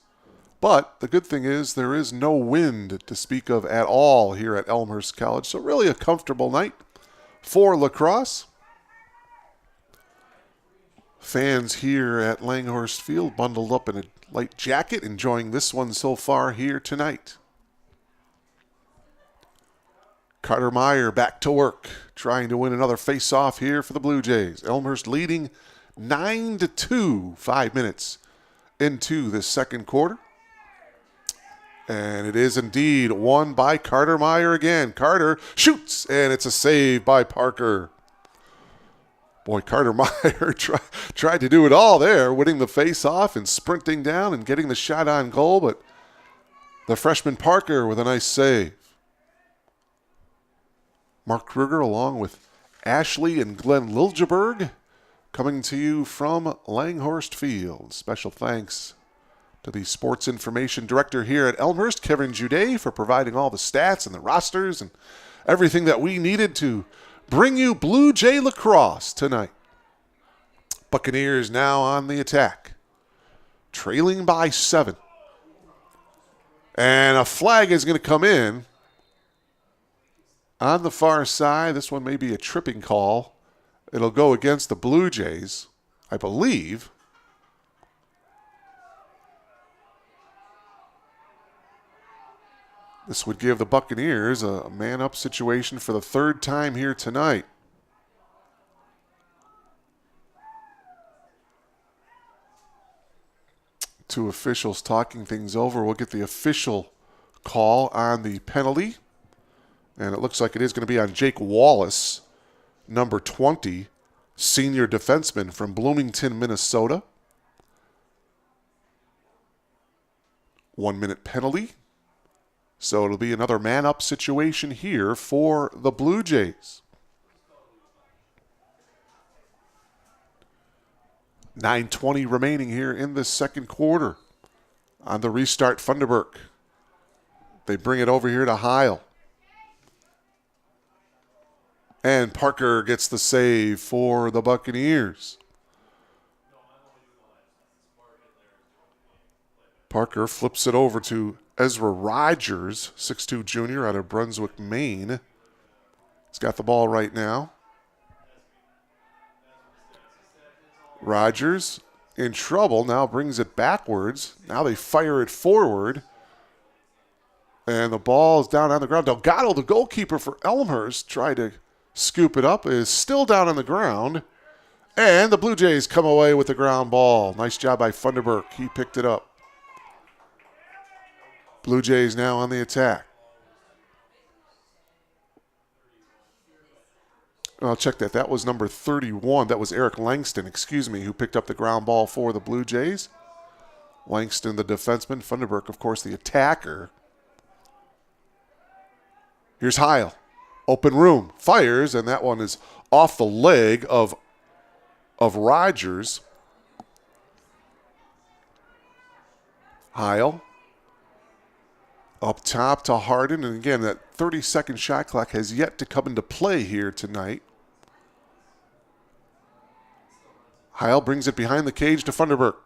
But the good thing is there is no wind to speak of at all here at Elmhurst College. So really a comfortable night for LaCrosse. Fans here at Langhorst Field bundled up in a light jacket, enjoying this one so far here tonight. Carter Meyer back to work, trying to win another face-off here for the Blue Jays. Elmhurst leading 9-2, 5 minutes into this second quarter. And it is indeed won by Carter Meyer again. Carter shoots, and it's a save by Parker. Boy, Carter Meyer tried to do it all there, winning the face-off and sprinting down and getting the shot on goal, but the freshman Parker with a nice save. Mark Kruger along with Ashley and Glenn Liljeberg coming to you from Langhorst Field. Special thanks to the sports information director here at Elmhurst, Kevin Jude, for providing all the stats and the rosters and everything that we needed to bring you Blue Jay LaCrosse tonight. Buccaneers now on the attack, trailing by 7. And a flag is going to come in on the far side. This one may be a tripping call. It'll go against the Blue Jays, I believe. This would give the Buccaneers a man-up situation for the third time here tonight. Two officials talking things over. We'll get the official call on the penalty. And it looks like it is going to be on Jake Wallace, number 20, senior defenseman from Bloomington, Minnesota. 1 minute penalty. So it'll be another man-up situation here for the Blue Jays. 9:20 remaining here in the second quarter. On the restart, Funderburk. They bring it over here to Heil. And Parker gets the save for the Buccaneers. Parker flips it over to Ezra Rogers, 6'2 junior out of Brunswick, Maine. He's got the ball right now. Rogers in trouble, now brings it backwards. Now they fire it forward. And the ball is down on the ground. Delgado, the goalkeeper for Elmhurst, tried to scoop it up, is still down on the ground. And the Blue Jays come away with the ground ball. Nice job by Funderburk. He picked it up. Blue Jays now on the attack. I'll check that. That was number 31. That was Eric Langston, who picked up the ground ball for the Blue Jays. Langston, the defenseman. Funderburk, of course, the attacker. Here's Heil. Open room. Fires, and that one is off the leg of Rogers. Heil. Up top to Harden. And again, that 30-second shot clock has yet to come into play here tonight. Heil brings it behind the cage to Funderburk.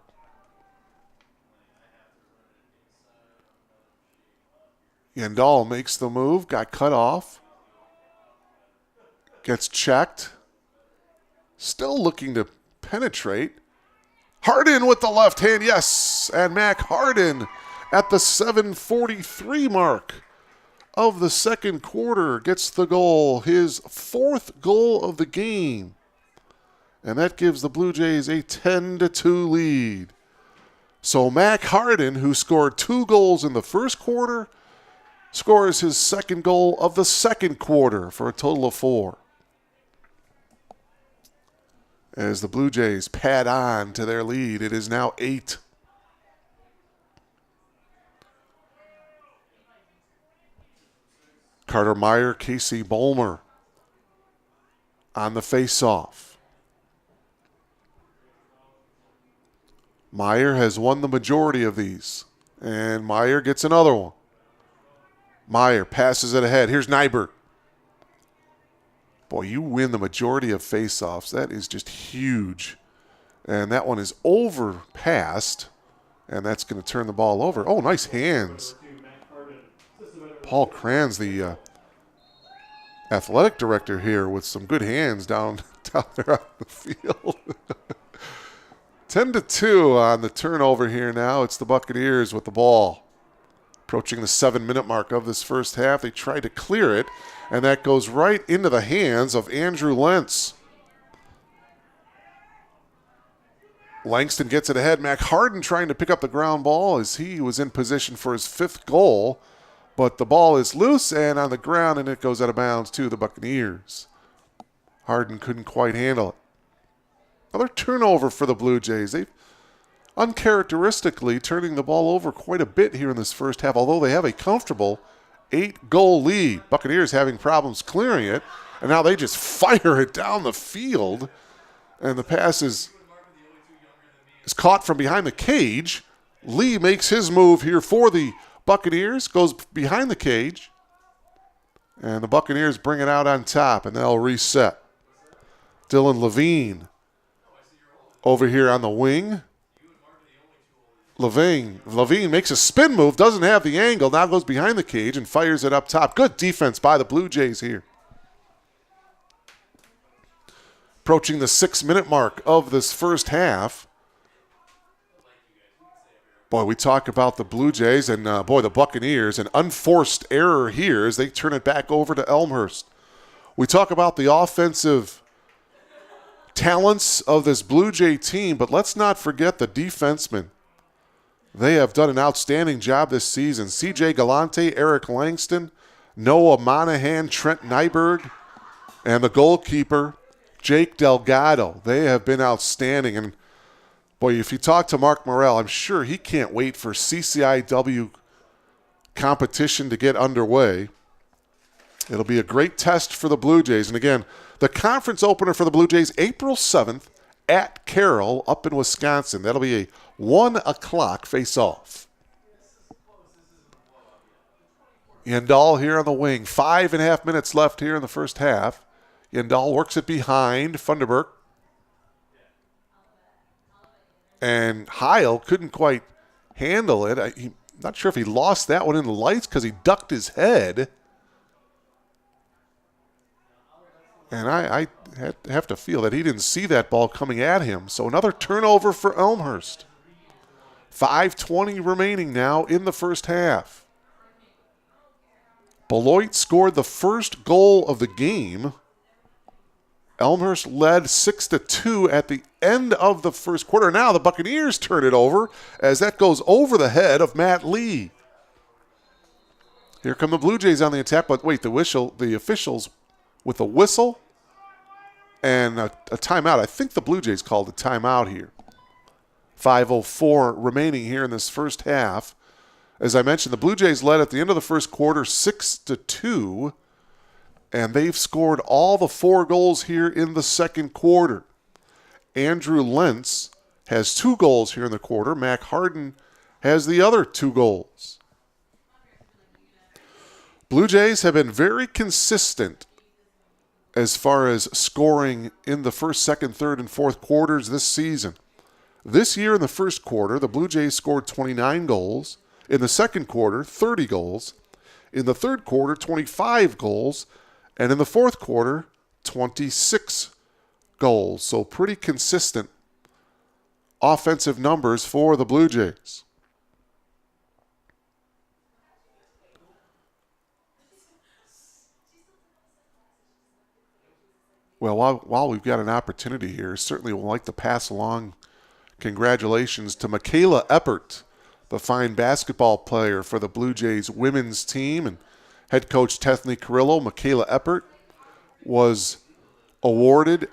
Yandal makes the move. Got cut off. Gets checked. Still looking to penetrate. Harden with the left hand. Yes. And Mac Harden at the 7:43 mark of the second quarter gets the goal, his fourth goal of the game. And that gives the Blue Jays a 10-2 lead. So Mac Harden, who scored 2 goals in the first quarter, scores his second goal of the second quarter for a total of 4. As the Blue Jays pad on to their lead, it is now 8. Carter Meyer, Casey Bolmer on the face-off. Meyer has won the majority of these, and Meyer gets another one. Meyer passes it ahead. Here's Nyberg. Boy, you win the majority of faceoffs. That is just huge. And that one is overpassed, and that's going to turn the ball over. Oh, nice hands. Paul Kranz, the athletic director here, with some good hands down there on the field. 10-2 on the turnover here now. It's the Buccaneers with the ball. Approaching the 7-minute mark of this first half. They tried to clear it, and that goes right into the hands of Andrew Lentz. Langston gets it ahead. Mac Harden trying to pick up the ground ball as he was in position for his 5th goal. But the ball is loose and on the ground, and it goes out of bounds to the Buccaneers. Harden couldn't quite handle it. Another turnover for the Blue Jays. They've uncharacteristically turning the ball over quite a bit here in this first half, although they have a comfortable 8-goal lead. Buccaneers having problems clearing it, and now they just fire it down the field, and the pass is caught from behind the cage. Lee makes his move here for the Buccaneers, goes behind the cage, and the Buccaneers bring it out on top, and they'll reset. Dylan Levine over here on the wing. Levine makes a spin move, doesn't have the angle, now goes behind the cage and fires it up top. Good defense by the Blue Jays here. Approaching the 6-minute mark of this first half. Boy, we talk about the Blue Jays and, the Buccaneers. An unforced error here as they turn it back over to Elmhurst. We talk about the offensive talents of this Blue Jay team, but let's not forget the defensemen. They have done an outstanding job this season. C.J. Galante, Eric Langston, Noah Monahan, Trent Nyberg, and the goalkeeper, Jake Delgado. They have been outstanding. And, boy, if you talk to Mark Morrell, I'm sure he can't wait for CCIW competition to get underway. It'll be a great test for the Blue Jays. And, again, the conference opener for the Blue Jays, April 7th at Carroll up in Wisconsin. That'll be a 1 o'clock face-off. Yandal here on the wing. 5.5 minutes left here in the first half. Yandal works it behind Funderburk. And Heil couldn't quite handle it. I'm not sure if he lost that one in the lights because he ducked his head. And I have to feel that he didn't see that ball coming at him. So another turnover for Elmhurst. 5:20 remaining now in the first half. Beloit scored the first goal of the game. Elmhurst led 6-2 at the end of the first quarter. Now the Buccaneers turn it over as that goes over the head of Matt Lee. Here come the Blue Jays on the attack, but wait, the officials with a whistle and a timeout. I think the Blue Jays called a timeout here. 5:04 remaining here in this first half. As I mentioned, the Blue Jays led at the end of the first quarter 6-2, and they've scored all the 4 goals here in the second quarter. Andrew Lentz has 2 goals here in the quarter. Mac Harden has the other 2 goals. Blue Jays have been very consistent as far as scoring in the first, second, third, and fourth quarters this season. This year in the first quarter, the Blue Jays scored 29 goals. In the second quarter, 30 goals. In the third quarter, 25 goals. And in the fourth quarter, 26 goals. So pretty consistent offensive numbers for the Blue Jays. Well, while we've got an opportunity here, certainly would like to pass along congratulations to Michaela Eppert, the fine basketball player for the Blue Jays women's team, and head coach Tethany Carrillo. Michaela Eppert was awarded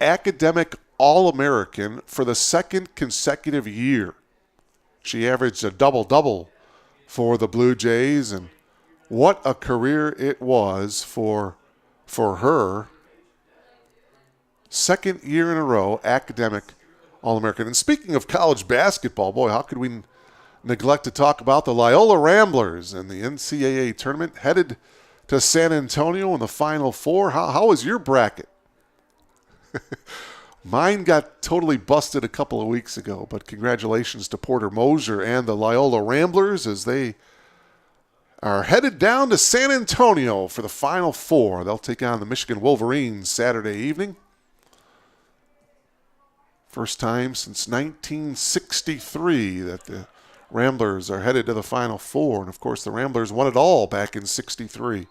Academic All-American for the second consecutive year. She averaged a double-double for the Blue Jays, and what a career it was for her. Second year in a row, Academic All-American. And speaking of college basketball, boy, how could we neglect to talk about the Loyola Ramblers in the NCAA tournament, headed to San Antonio in the Final Four. How was your bracket? Mine got totally busted a couple of weeks ago, but congratulations to Porter Moser and the Loyola Ramblers as they are headed down to San Antonio for the Final Four. They'll take on the Michigan Wolverines Saturday evening. First time since 1963 that the Ramblers are headed to the Final Four. And, of course, the Ramblers won it all back in '63.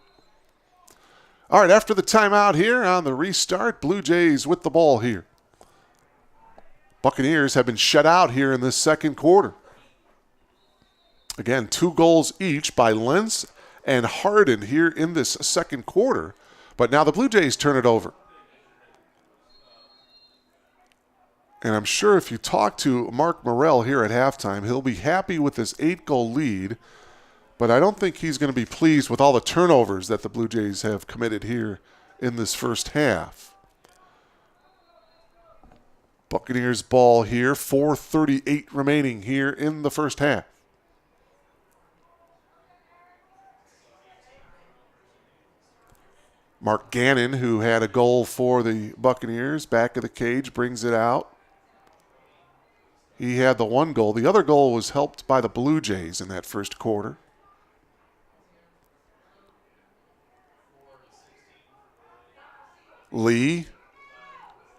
All right, after the timeout here on the restart, Blue Jays with the ball here. Buccaneers have been shut out here in this second quarter. Again, 2 goals each by Lentz and Harden here in this second quarter. But now the Blue Jays turn it over. And I'm sure if you talk to Mark Morrell here at halftime, he'll be happy with this 8-goal lead. But I don't think he's going to be pleased with all the turnovers that the Blue Jays have committed here in this first half. Buccaneers ball here, 4:38 remaining here in the first half. Mark Gannon, who had a goal for the Buccaneers, back of the cage, brings it out. He had the 1 goal. The other goal was helped by the Blue Jays in that first quarter. Lee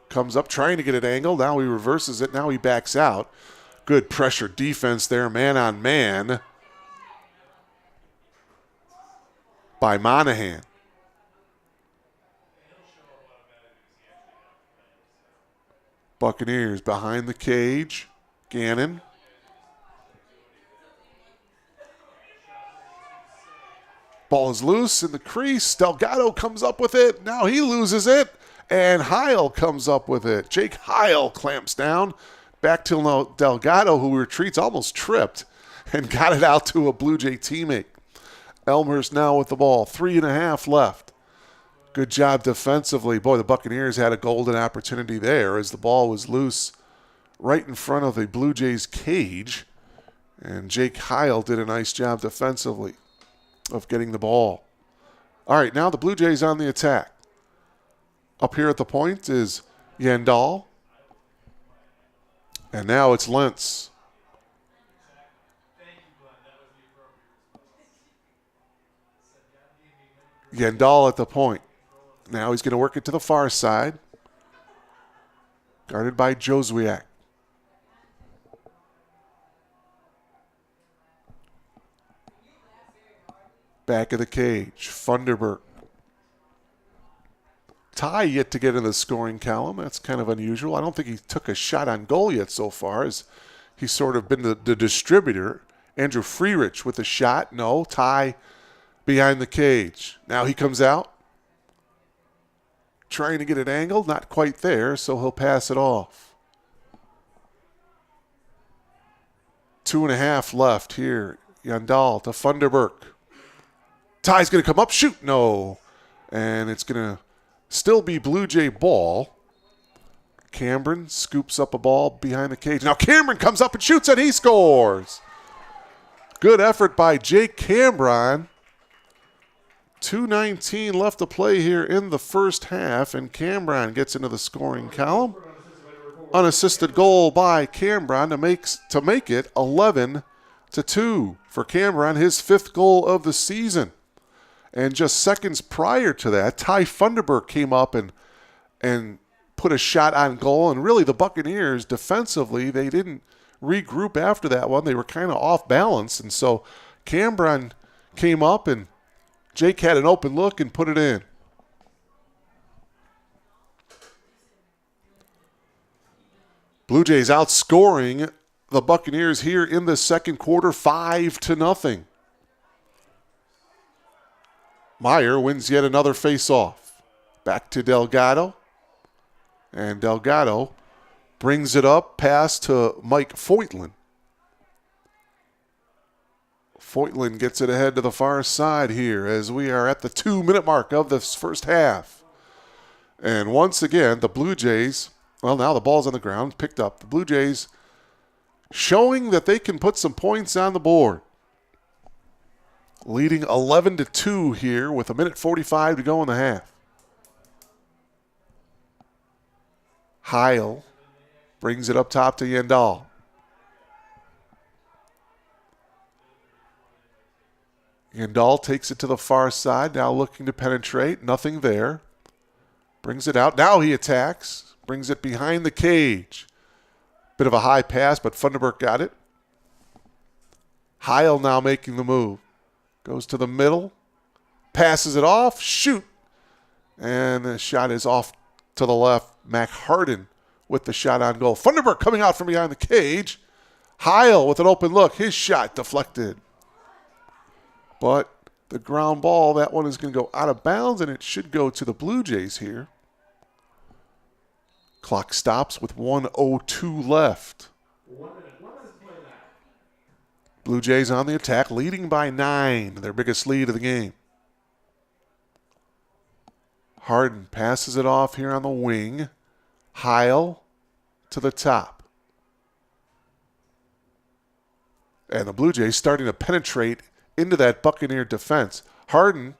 comes up trying to get it angled. Now he reverses it. Now he backs out. Good pressure defense there, man on man by Monahan. Buccaneers behind the cage. Gannon. Ball is loose in the crease. Delgado comes up with it. Now he loses it. And Heil comes up with it. Jake Heil clamps down. Back to Delgado, who retreats, almost tripped, and got it out to a Blue Jay teammate. Elmhurst now with the ball. 3.5 left. Good job defensively. Boy, the Buccaneers had a golden opportunity there as the ball was loose right in front of the Blue Jays cage. And Jake Heil did a nice job defensively of getting the ball. All right, now the Blue Jays on the attack. Up here at the point is Yandal. And now it's Lentz. Yandal at the point. Now he's going to work it to the far side. Guarded by Joswiak. Back of the cage, Funderburk. Ty yet to get in the scoring column. That's kind of unusual. I don't think he took a shot on goal yet so far, as he's sort of been the distributor. Andrew Freerich with a shot. No, Ty behind the cage. Now he comes out. Trying to get it angled. Not quite there, so he'll pass it off. 2.5 left here. Yandal to Funderburk. Ty's going to come up. Shoot. No. And it's going to still be Blue Jay ball. Cameron scoops up a ball behind the cage. Now Cameron comes up and shoots, and he scores. Good effort by Jake Cameron. 2:19 left to play here in the first half, and Cameron gets into the scoring column. Unassisted goal by Cameron to make it 11-2 for Cameron, his 5th goal of the season. And just seconds prior to that, Ty Funderburk came up and put a shot on goal. And really the Buccaneers defensively, they didn't regroup after that one. They were kind of off balance. And so Cameron came up and Jake had an open look and put it in. Blue Jays outscoring the Buccaneers here in the second quarter 5-0. Meyer wins yet another face-off. Back to Delgado. And Delgado brings it up, pass to Mike Foytlin. Foytlin gets it ahead to the far side here as we are at the 2-minute mark of this first half. And once again, the Blue Jays, well, now the ball's on the ground, picked up. The Blue Jays showing that they can put some points on the board. Leading 11-2 here with 1:45 to go in the half. Heil brings it up top to Yandal. Yandal takes it to the far side, now looking to penetrate. Nothing there. Brings it out. Now he attacks. Brings it behind the cage. Bit of a high pass, but Funderburk got it. Heil now making the move. Goes to the middle. Passes it off. Shoot. And the shot is off to the left. Mac Harden with the shot on goal. Funderburk coming out from behind the cage. Heil with an open look. His shot deflected. But the ground ball, that one is going to go out of bounds, and it should go to the Blue Jays here. Clock stops with 1:02 left. 1 minute. 1 minute to play that. Blue Jays on the attack, leading by 9, their biggest lead of the game. Harden passes it off here on the wing. Heil to the top. And the Blue Jays starting to penetrate into that Buccaneer defense. Harden,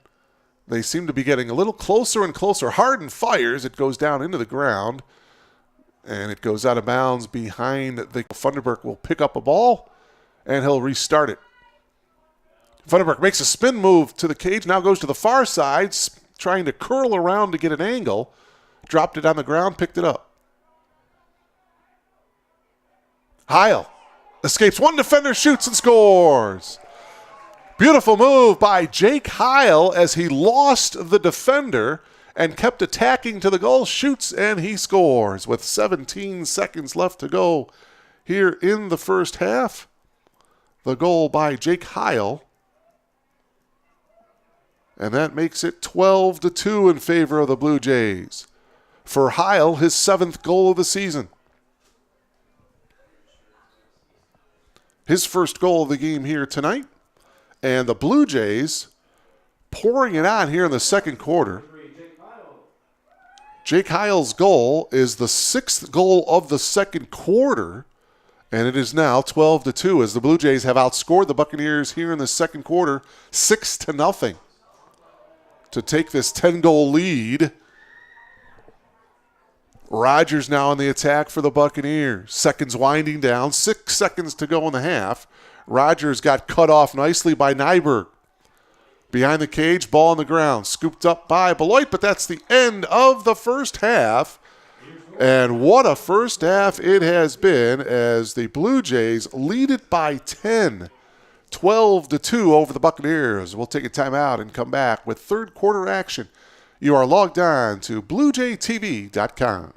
they seem to be getting a little closer and closer. Harden fires. It goes down into the ground. And it goes out of bounds behind the Funderburk will pick up a ball, and he'll restart it. Funderburk makes a spin move to the cage, now goes to the far side, trying to curl around to get an angle. Dropped it on the ground, picked it up. Heil escapes one defender, shoots and scores. Beautiful move by Jake Heil as he lost the defender and kept attacking to the goal, shoots, and he scores with 17 seconds left to go here in the first half. The goal by Jake Heil. And that makes it 12-2 in favor of the Blue Jays. For Heil, his 7th goal of the season. His first goal of the game here tonight. And the Blue Jays pouring it on here in the second quarter. Jake Heil's goal is the 6th goal of the second quarter, and it is now 12-2 as the Blue Jays have outscored the Buccaneers here in the second quarter 6-0 to take this 10-goal lead. Rogers now on the attack for the Buccaneers. Seconds winding down, 6 seconds to go in the half. Rogers got cut off nicely by Nyberg. Behind the cage, ball on the ground. Scooped up by Beloit, but that's the end of the first half. And what a first half it has been as the Blue Jays lead it by 10. 12-2 over the Buccaneers. We'll take a timeout and come back with third quarter action. You are logged on to BlueJayTV.com.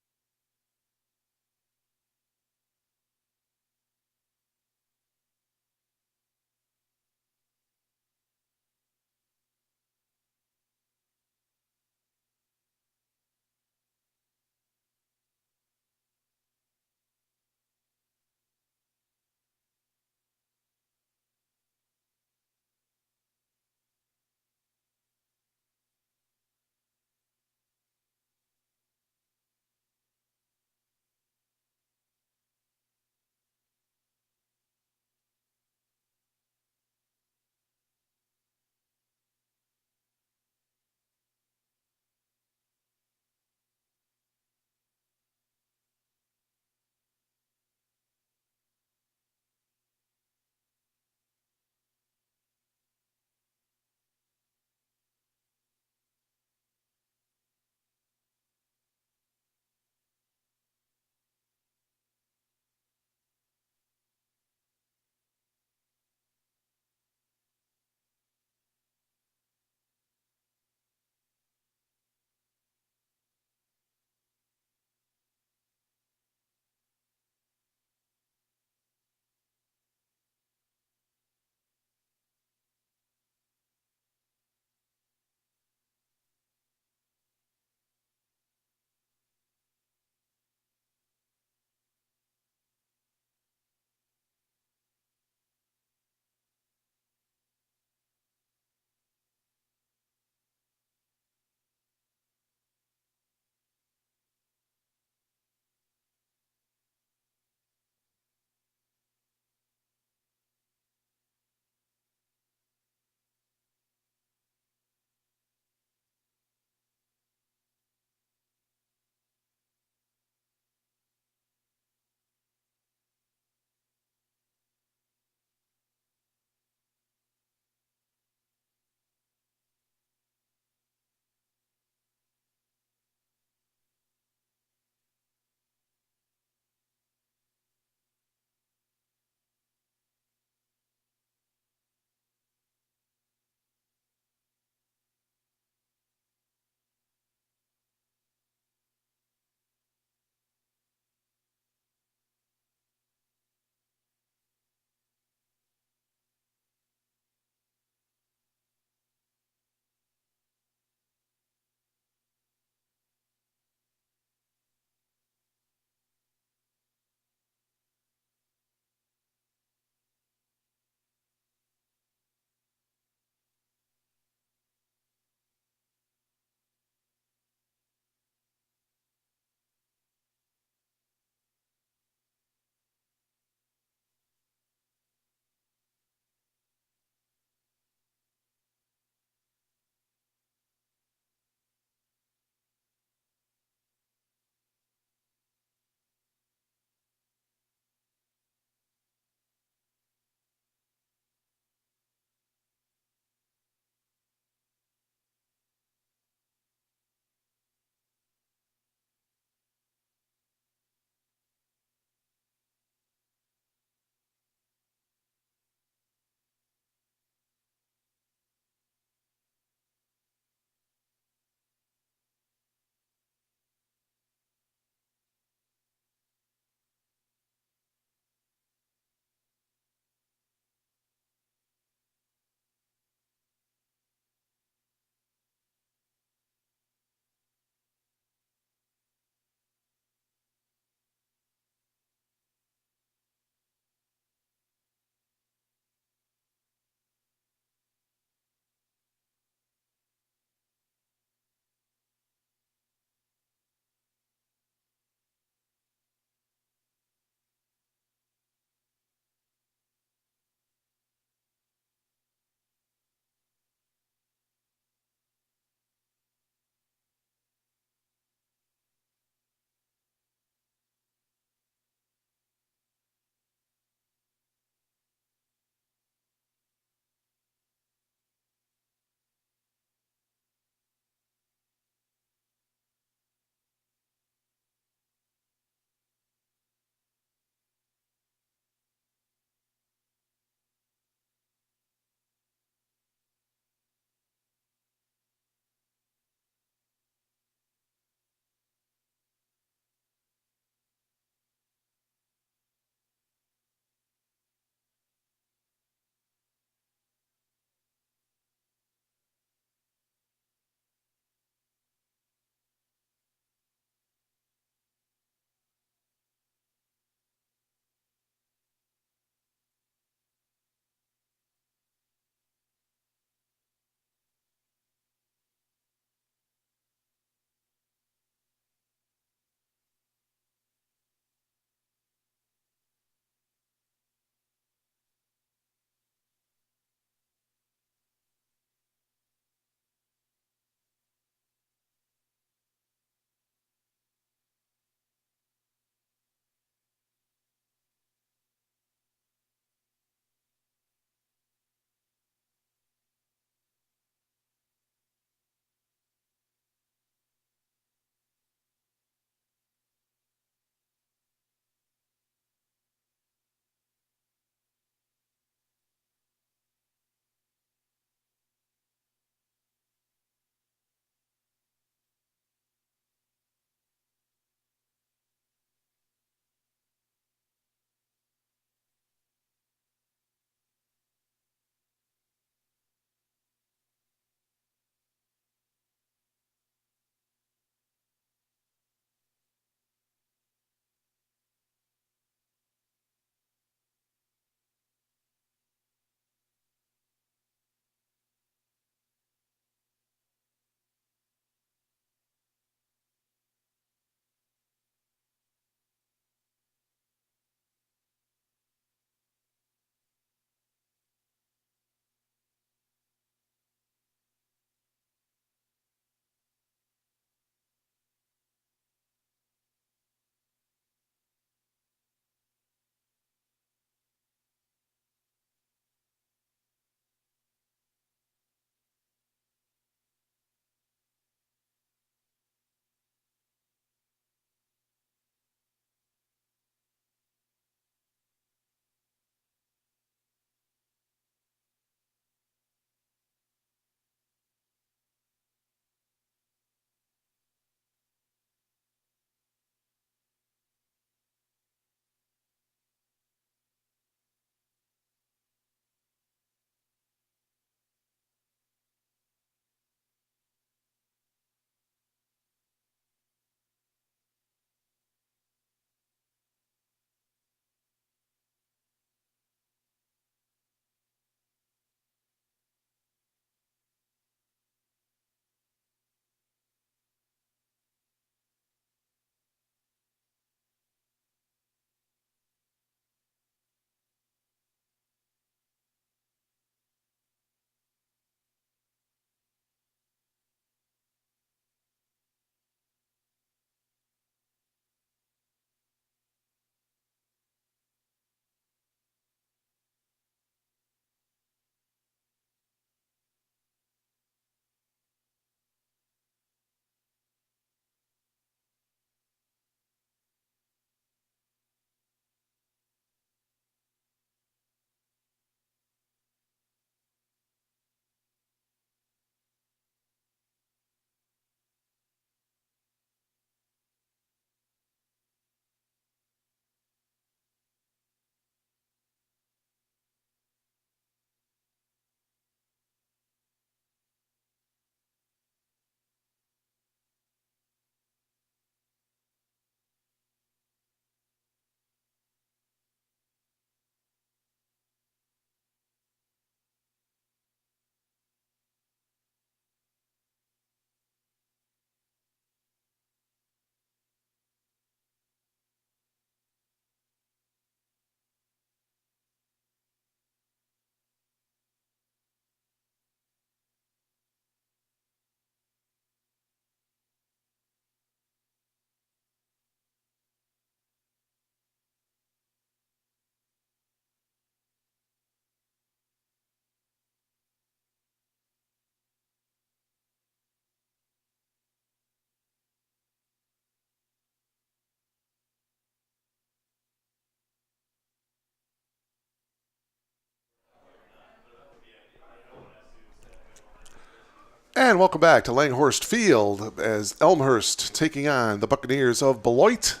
And welcome back to Langhorst Field as Elmhurst taking on the Buccaneers of Beloit.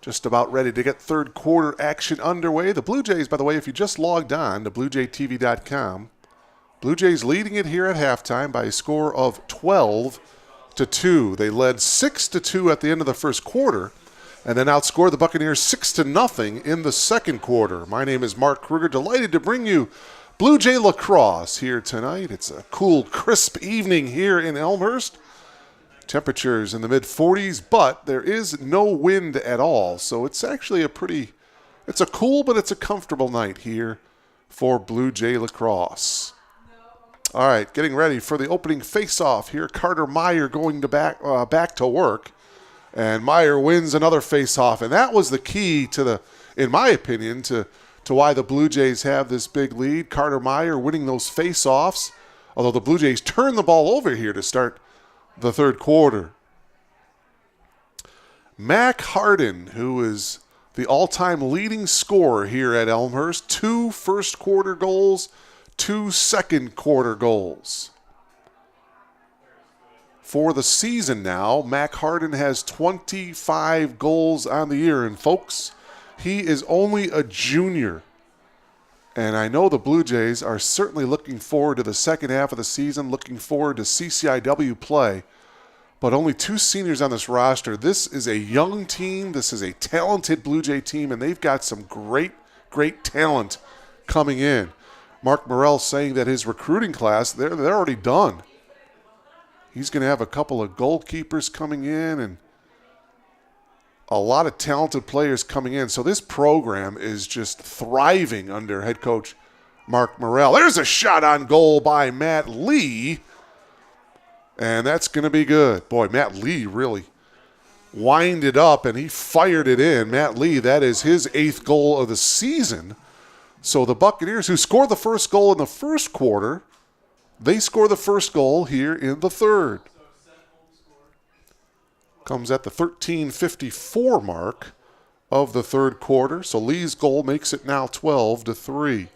Just about ready to get third quarter action underway. The Blue Jays, by the way, if you just logged on to BlueJayTV.com, Blue Jays leading it here at halftime by a score of 12-2. They led 6-2 at the end of the first quarter and then outscored the Buccaneers 6-0 in the second quarter. My name is Mark Kruger, delighted to bring you Blue Jay LaCrosse here tonight. It's a cool, crisp evening here in Elmhurst. Temperatures in the mid-40s, but there is no wind at all. So it's actually it's a cool, but it's a comfortable night here for Blue Jay LaCrosse. All right, getting ready for the opening face-off here. Carter Meyer going to back to work. And Meyer wins another face-off. And that was the key in my opinion, to why the Blue Jays have this big lead. Carter Meyer winning those face-offs, although the Blue Jays turn the ball over here to start the third quarter. Mac Harden, who is the all-time leading scorer here at Elmhurst, 2 first-quarter goals, 2 second-quarter goals. For the season now, Mac Harden has 25 goals on the year. And folks, he is only a junior. And I know the Blue Jays are certainly looking forward to the second half of the season, looking forward to CCIW play. But only 2 seniors on this roster. This is a young team. This is a talented Blue Jay team, and they've got some great, great talent coming in. Mark Morrell saying that his recruiting class, they're already done. He's going to have a couple of goalkeepers coming in and a lot of talented players coming in. So this program is just thriving under head coach Mark Morrell. There's a shot on goal by Matt Lee. And that's going to be good. Boy, Matt Lee really winded up and he fired it in. Matt Lee, that is his 8th goal of the season. So the Buccaneers, who scored the first goal in the first quarter, they score the first goal here in the third. Comes at the 13:54 mark of the third quarter. So Lee's goal makes it now 12-3.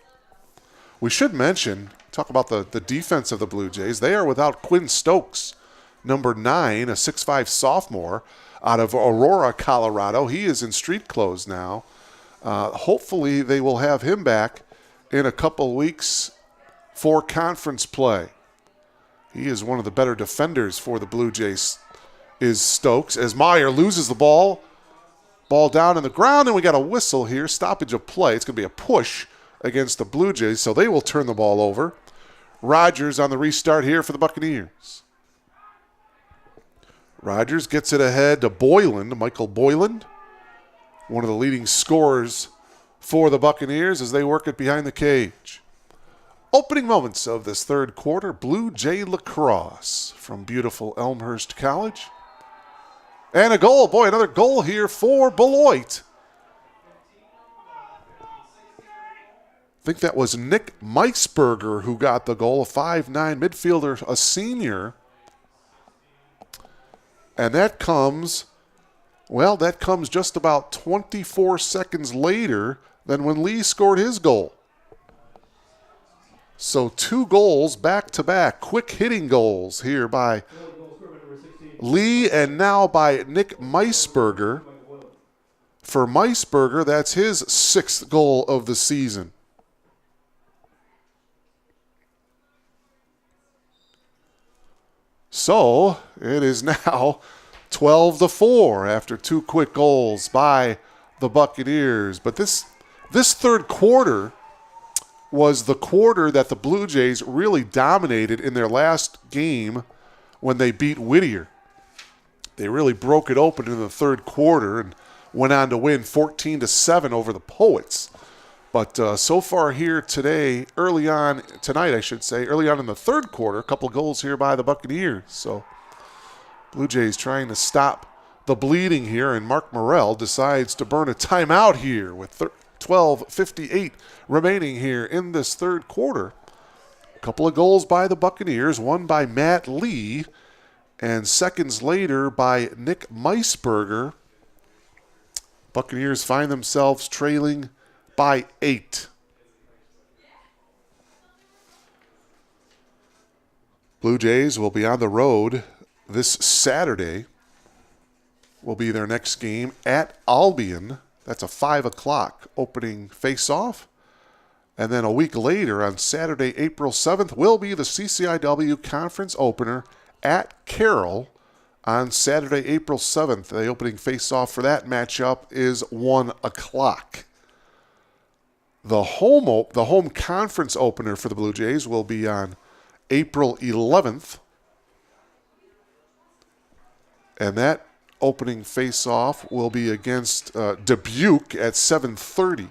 We should mention, talk about the defense of the Blue Jays. They are without Quinn Stokes, number 9, a 6'5 sophomore out of Aurora, Colorado. He is in street clothes now. Hopefully they will have him back in a couple weeks for conference play. He is one of the better defenders for the Blue Jays, is Stokes, as Meyer loses the ball down in the ground, and we got a whistle here, stoppage of play. It's going to be a push against the Blue Jays, so they will turn the ball over. Rogers on the restart here for the Buccaneers. Rogers gets it ahead to Boyland, Michael Boyland, one of the leading scorers for the Buccaneers as they work it behind the cage. Opening moments of this third quarter, Blue Jay LaCrosse from beautiful Elmhurst College. And a goal. Boy, another goal here for Beloit. I think that was Nick Meisberger who got the goal, a 5'9 midfielder, a senior. And that comes just about 24 seconds later than when Lee scored his goal. So 2 goals back-to-back, quick hitting goals here by Lee and now by Nick Meisberger. For Meisberger, that's his 6th goal of the season. So it is now 12-4 after 2 quick goals by the Buccaneers. But this third quarter was the quarter that the Blue Jays really dominated in their last game when they beat Whittier. They really broke it open in the third quarter and went on to win 14-7 over the Poets. But so far here tonight, early on in the third quarter, a couple goals here by the Buccaneers. So Blue Jays trying to stop the bleeding here, and Mark Morrell decides to burn a timeout here with 12:58 remaining here in this third quarter. A couple of goals by the Buccaneers, one by Matt Lee, and seconds later by Nick Meisberger. Buccaneers find themselves trailing by 8. Blue Jays will be on the road this Saturday. Will be their next game at Albion. That's a 5 o'clock opening face-off. And then a week later, on Saturday, April 7th, will be the CCIW Conference opener at Carroll. On Saturday, April 7th, the opening face-off for that matchup is 1 o'clock. The home conference opener for the Blue Jays will be on April 11th. And that opening face-off will be against Dubuque at 7:30.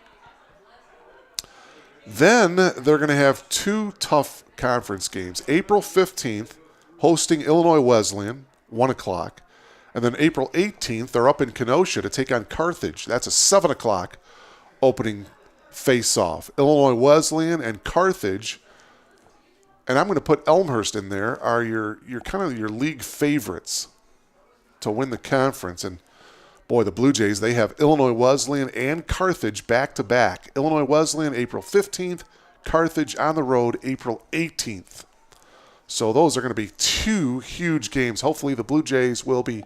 Then they're going to have two tough conference games. April 15th, hosting Illinois Wesleyan, 1 o'clock. And then April 18th, they're up in Kenosha to take on Carthage. That's a 7 o'clock opening face-off. Illinois Wesleyan and Carthage, and I'm going to put Elmhurst in there, are your kind of your league favorites to win the conference. And boy, the Blue Jays, they have Illinois Wesleyan and Carthage back-to-back. Illinois Wesleyan, April 15th. Carthage on the road, April 18th. So those are going to be two huge games. Hopefully the Blue Jays will be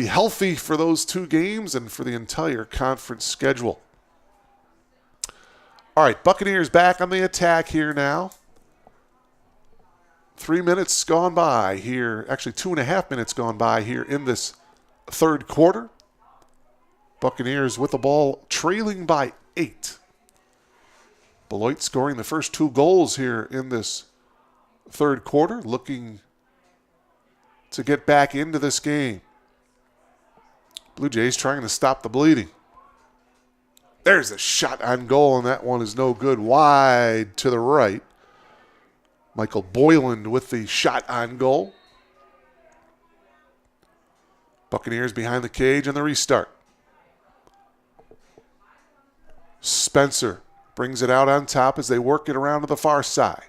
healthy for those two games and for the entire conference schedule. All right, Buccaneers back on the attack here now. 3 minutes gone by here. Actually, 2.5 minutes gone by here in this third quarter. Buccaneers with the ball trailing by 8. Beloit scoring the first 2 goals here in this third quarter, looking to get back into this game. Blue Jays trying to stop the bleeding. There's a shot on goal, and that one is no good. Wide to the right. Michael Boylan with the shot on goal. Buccaneers behind the cage on the restart. Spencer brings it out on top as they work it around to the far side.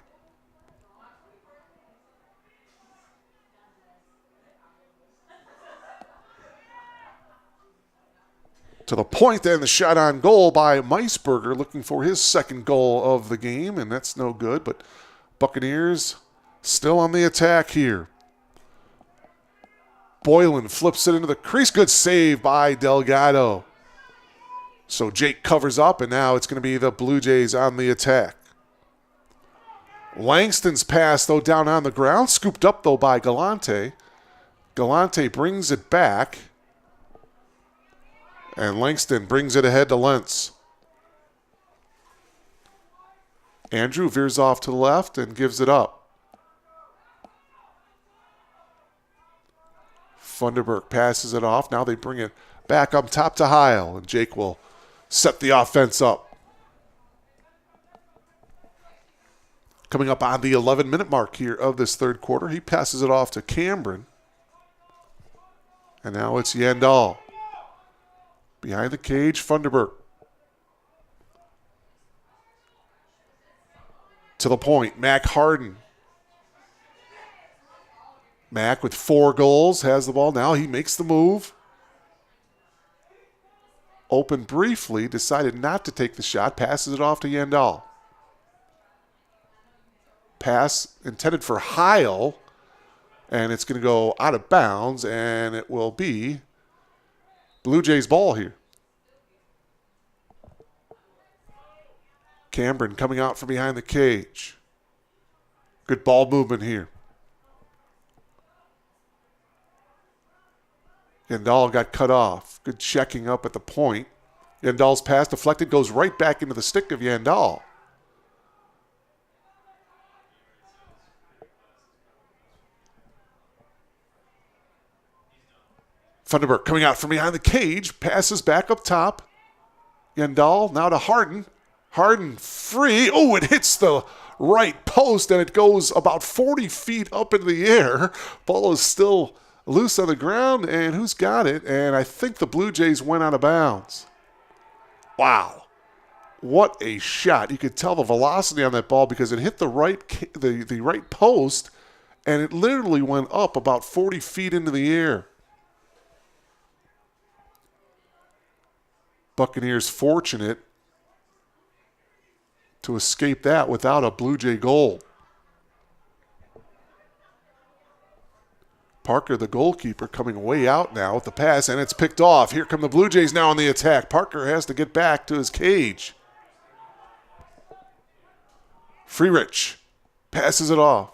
To the point then, the shot on goal by Meisberger, looking for his second goal of the game, and that's no good, but Buccaneers still on the attack here. Boylan flips it into the crease. Good save by Delgado. So Jake covers up, and now it's going to be the Blue Jays on the attack. Langston's pass, though, down on the ground. Scooped up, though, by Galante. Galante brings it back. And Langston brings it ahead to Lentz. Andrew veers off to the left and gives it up. Funderburk passes it off. Now they bring it back up top to Heil, and Jake will set the offense up. Coming up on the 11-minute mark here of this third quarter, he passes it off to Cameron. And now it's Yandal. Behind the cage, Funderburk. To the point, Mac Harden. Mac with 4 goals, has the ball. Now he makes the move. Open briefly, decided not to take the shot, passes it off to Yandal. Pass intended for Heil, and it's going to go out of bounds, and it will be Blue Jays ball here. Cameron coming out from behind the cage. Good ball movement here. Yandal got cut off. Good checking up at the point. Yandal's pass deflected, goes right back into the stick of Yandal. Funderburk coming out from behind the cage, passes back up top. Yandal now to Harden. Harden free. Oh, it hits the right post, and it goes about 40 feet up in the air. Ball is still loose on the ground, and who's got it? And I think the Blue Jays went out of bounds. Wow. What a shot. You could tell the velocity on that ball because it hit the right post, and it literally went up about 40 feet into the air. Buccaneers fortunate to escape that without a Blue Jay goal. Parker, the goalkeeper, coming way out now with the pass, and it's picked off. Here come the Blue Jays now on the attack. Parker has to get back to his cage. Freerich passes it off.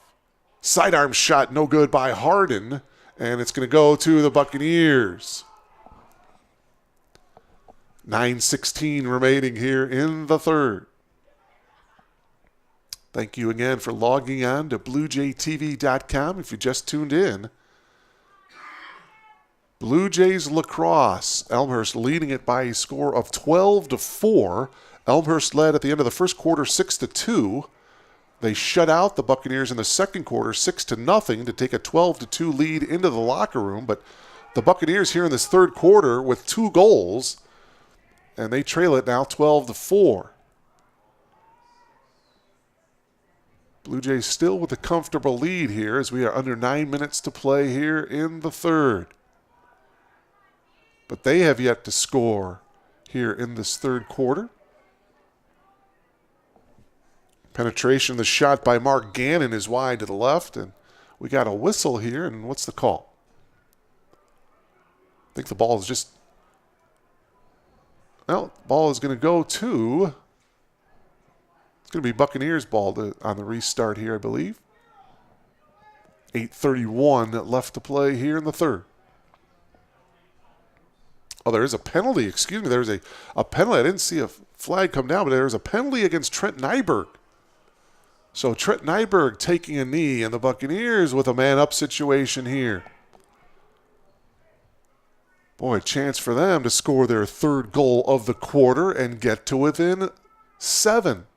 Sidearm shot, no good by Harden, and it's going to go to the Buccaneers. 9:16 remaining here in the third. Thank you again for logging on to BlueJayTV.com if you just tuned in. Blue Jays LaCrosse. Elmhurst leading it by a score of 12-4. Elmhurst led at the end of the first quarter 6-2. They shut out the Buccaneers in the second quarter 6-0 to take a 12-2 lead into the locker room. But the Buccaneers here in this third quarter with 2 goals, and they trail it now 12-4. Blue Jays still with a comfortable lead here as we are under 9 minutes to play here in the third. But they have yet to score here in this third quarter. Penetration of the shot by Mark Gannon is wide to the left, and we got a whistle here, and what's the call? I think the ball is just... Well, the ball is going to go to... It's going to be Buccaneers ball on the restart here, I believe. 8:31 left to play here in the third. Oh, there is a penalty. Excuse me. There's a penalty. I didn't see a flag come down, but there's a penalty against Trent Nyberg. So Trent Nyberg taking a knee, and the Buccaneers with a man-up situation here. Boy, a chance for them to score their third goal of the quarter and get to within 7.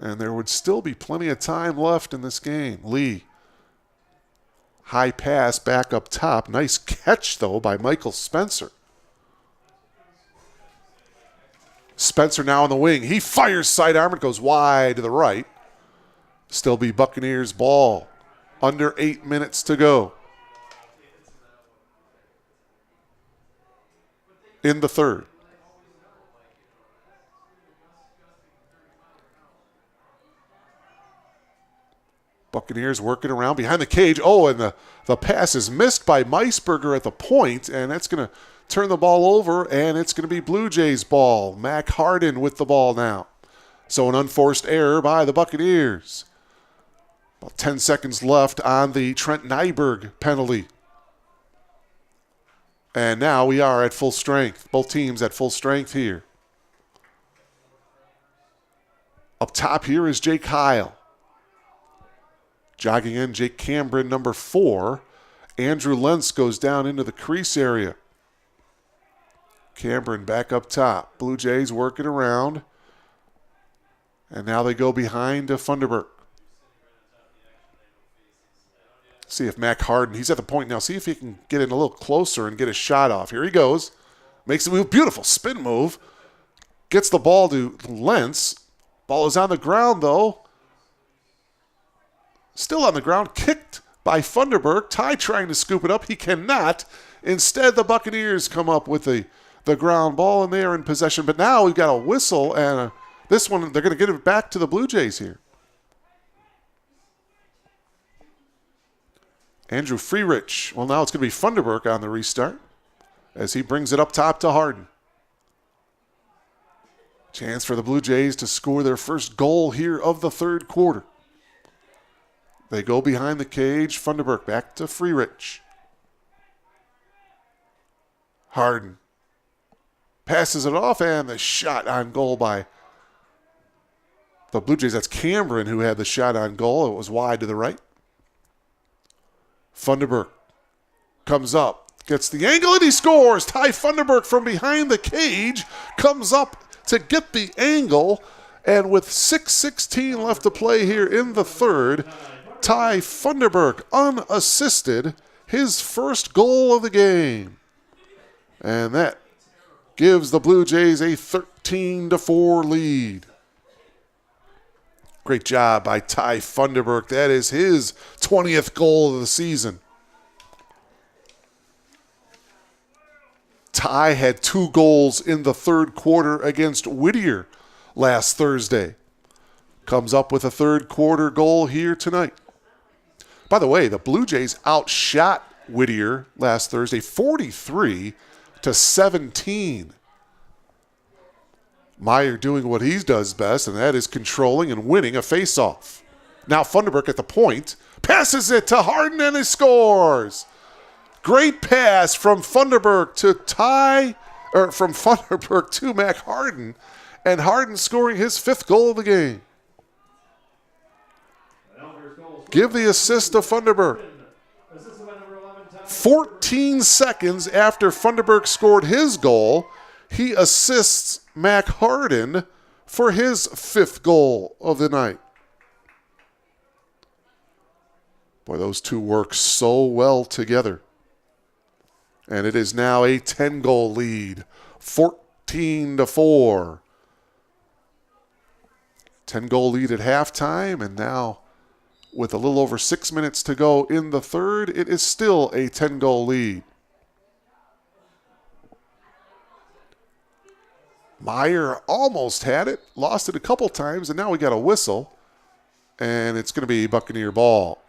And there would still be plenty of time left in this game. Lee. High pass back up top. Nice catch, though, by Michael Spencer. Spencer now on the wing. He fires sidearm. It goes wide to the right. Still be Buccaneers ball. Under 8 minutes to go. In the third. Buccaneers working around behind the cage. Oh, and the pass is missed by Meisberger at the point, and that's going to turn the ball over, and it's going to be Blue Jays ball. Mac Harden with the ball now. So an unforced error by the Buccaneers. About 10 seconds left on the Trent Nyberg penalty. And now we are at full strength. Both teams at full strength here. Up top here is Jake Heil. Jogging in, Jake Cambrin, number 4. Andrew Lentz goes down into the crease area. Cambrin back up top. Blue Jays working around. And now they go behind to Funderburk. See if Mac Harden, he's at the point now. See if he can get in a little closer and get a shot off. Here he goes. Makes a move. Beautiful spin move. Gets the ball to Lentz. Ball is on the ground, though. Still on the ground. Kicked by Funderburk. Ty trying to scoop it up. He cannot. Instead, the Buccaneers come up with the ground ball, and they are in possession. But now we've got a whistle, and this one, they're going to get it back to the Blue Jays here. Andrew Freerich. Well, now it's going to be Funderburk on the restart as he brings it up top to Harden. Chance for the Blue Jays to score their first goal here of the third quarter. They go behind the cage. Funderburk back to Freerich. Harden passes it off, and the shot on goal by the Blue Jays. That's Cambrin who had the shot on goal. It was wide to the right. Funderburk comes up, gets the angle, and he scores. Ty Funderburk from behind the cage comes up to get the angle, and with 6:16 left to play here in the third, Ty Funderburk unassisted, his first goal of the game. And that gives the Blue Jays a 13-4 lead. Great job by Ty Funderburk. That is his 20th goal of the season. Ty had 2 goals in the third quarter against Whittier last Thursday. Comes up with a third quarter goal here tonight. By the way, the Blue Jays outshot Whittier last Thursday 43-17. Meyer doing what he does best, and that is controlling and winning a faceoff. Now Funderburk at the point, passes it to Harden, and he scores. Great pass from Funderburk to Mac Harden, and Harden scoring his 5th goal of the game. Give the assist to Funderburk. 14 seconds after Funderburk scored his goal, he assists Mac Harden for his 5th goal of the night. Boy, those two work so well together. And it is now a 10-goal lead, 14-4. 10-goal lead at halftime, and now with a little over 6 minutes to go in the third, it is still a 10-goal lead. Meyer almost had it, lost it a couple times, and now we got a whistle, and it's going to be Buccaneer ball.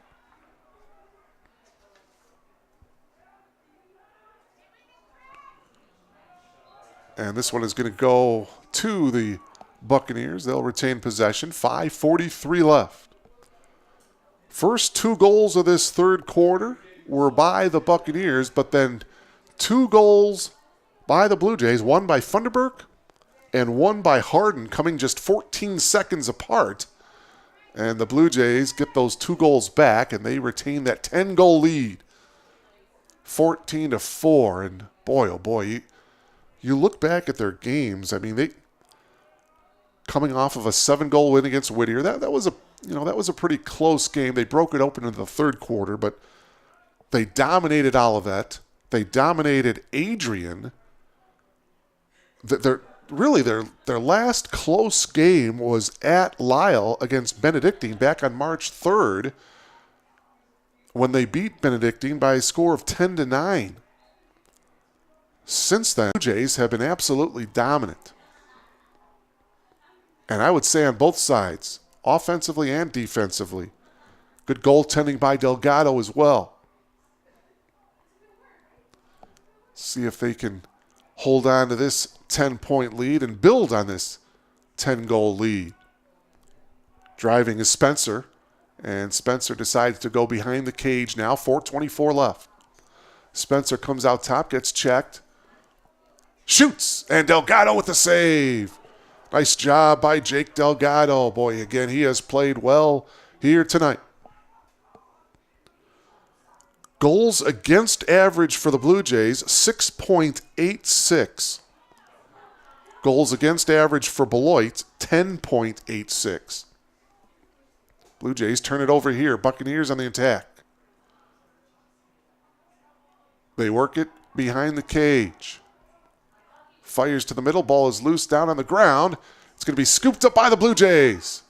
And this one is going to go to the Buccaneers. They'll retain possession. 5:43 left. First 2 goals of this third quarter were by the Buccaneers, but then 2 goals by the Blue Jays, one by Funderburk and one by Harden, coming just 14 seconds apart. And the Blue Jays get those 2 goals back, and they retain that 10-goal lead, 14-4. And boy, oh boy, you look back at their games. I mean, they coming off of a 7-goal win against Whittier. That was a pretty close game. They broke it open in the third quarter, but they dominated Olivet. They dominated Adrian. Their last close game was at Lyle against Benedictine back on March 3rd, when they beat Benedictine by a score of 10-9. Since then, the Blue Jays have been absolutely dominant. And I would say on both sides, offensively and defensively. Good goaltending by Delgado as well. See if they can hold on to this 10-point lead and build on this 10-goal lead. Driving is Spencer, and Spencer decides to go behind the cage now. 4:24 left. Spencer comes out top, gets checked, shoots, and Delgado with the save. Nice job by Jake Delgado. Boy, again, he has played well here tonight. Goals against average for the Blue Jays, 6.86. Goals against average for Beloit, 10.86. Blue Jays turn it over here. Buccaneers on the attack. They work it behind the cage. Fires to the middle. Ball is loose down on the ground. It's going to be scooped up by the Blue Jays.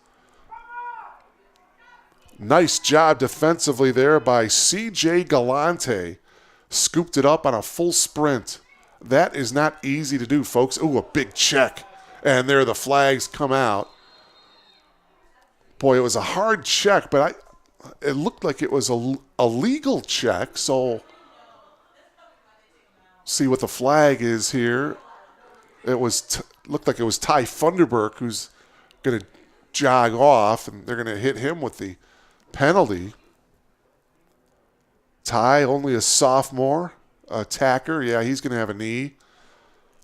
Nice job defensively there by C.J. Galante. Scooped it up on a full sprint. That is not easy to do, folks. Ooh, a big check. And there the flags come out. Boy, it was a hard check, but it looked like it was a legal check. So see what the flag is here. It was looked like it was Ty Funderburk who's going to jog off, and they're going to hit him with the penalty. Ty, only a sophomore, attacker. Yeah, he's going to have a knee.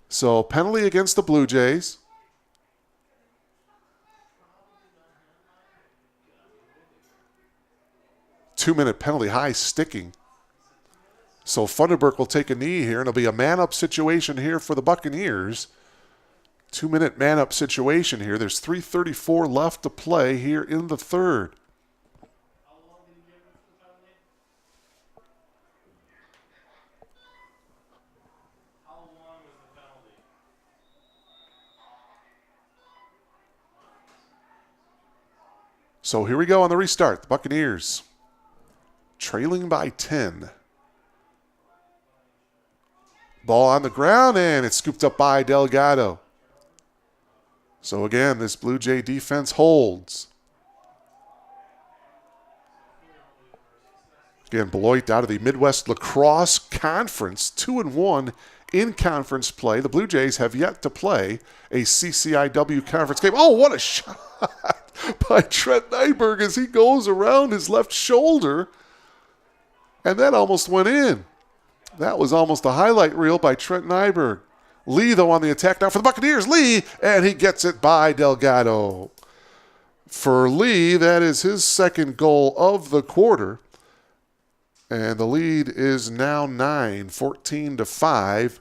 So penalty against the Blue Jays. Two-minute penalty, high sticking. So Funderburk will take a knee here, and it'll be a man-up situation here for the Buccaneers. 2-minute man-up situation here. There's 3:34 left to play here in the third. So here we go on the restart. The Buccaneers trailing by 10. Ball on the ground, and it's scooped up by Delgado. So again, this Blue Jay defense holds. Again, Beloit out of the Midwest LaCrosse Conference, 2-1 in conference play. The Blue Jays have yet to play a CCIW conference game. Oh, what a shot by Trent Nyberg as he goes around his left shoulder. And that almost went in. That was almost a highlight reel by Trent Nyberg. Lee, though, on the attack now for the Buccaneers. Lee, and he gets it by Delgado. For Lee, that is his second goal of the quarter. And the lead is now 14-5.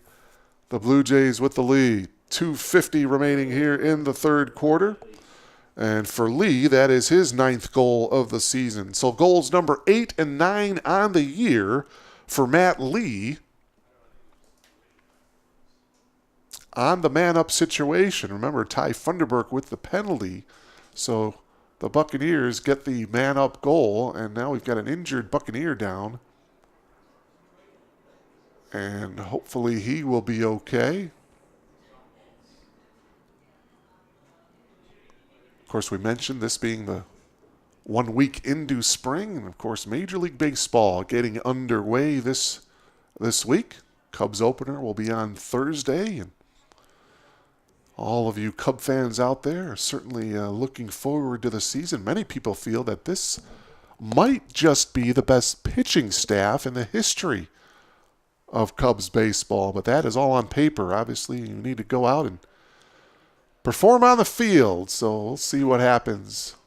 The Blue Jays with the lead. 2:50 remaining here in the third quarter. And for Lee, that is his 9th goal of the season. So goals number 8 and 9 on the year for Matt Lee. On the man-up situation. Remember, Ty Funderburk with the penalty. So the Buccaneers get the man-up goal, and now we've got an injured Buccaneer down. And hopefully he will be okay. Of course, we mentioned this being the 1 week into spring. And, of course, Major League Baseball getting underway this week. Cubs opener will be on Thursday. And all of you Cub fans out there are certainly looking forward to the season. Many people feel that this might just be the best pitching staff in the history of Cubs baseball, but that is all on paper. Obviously, you need to go out and perform on the field, so we'll see what happens.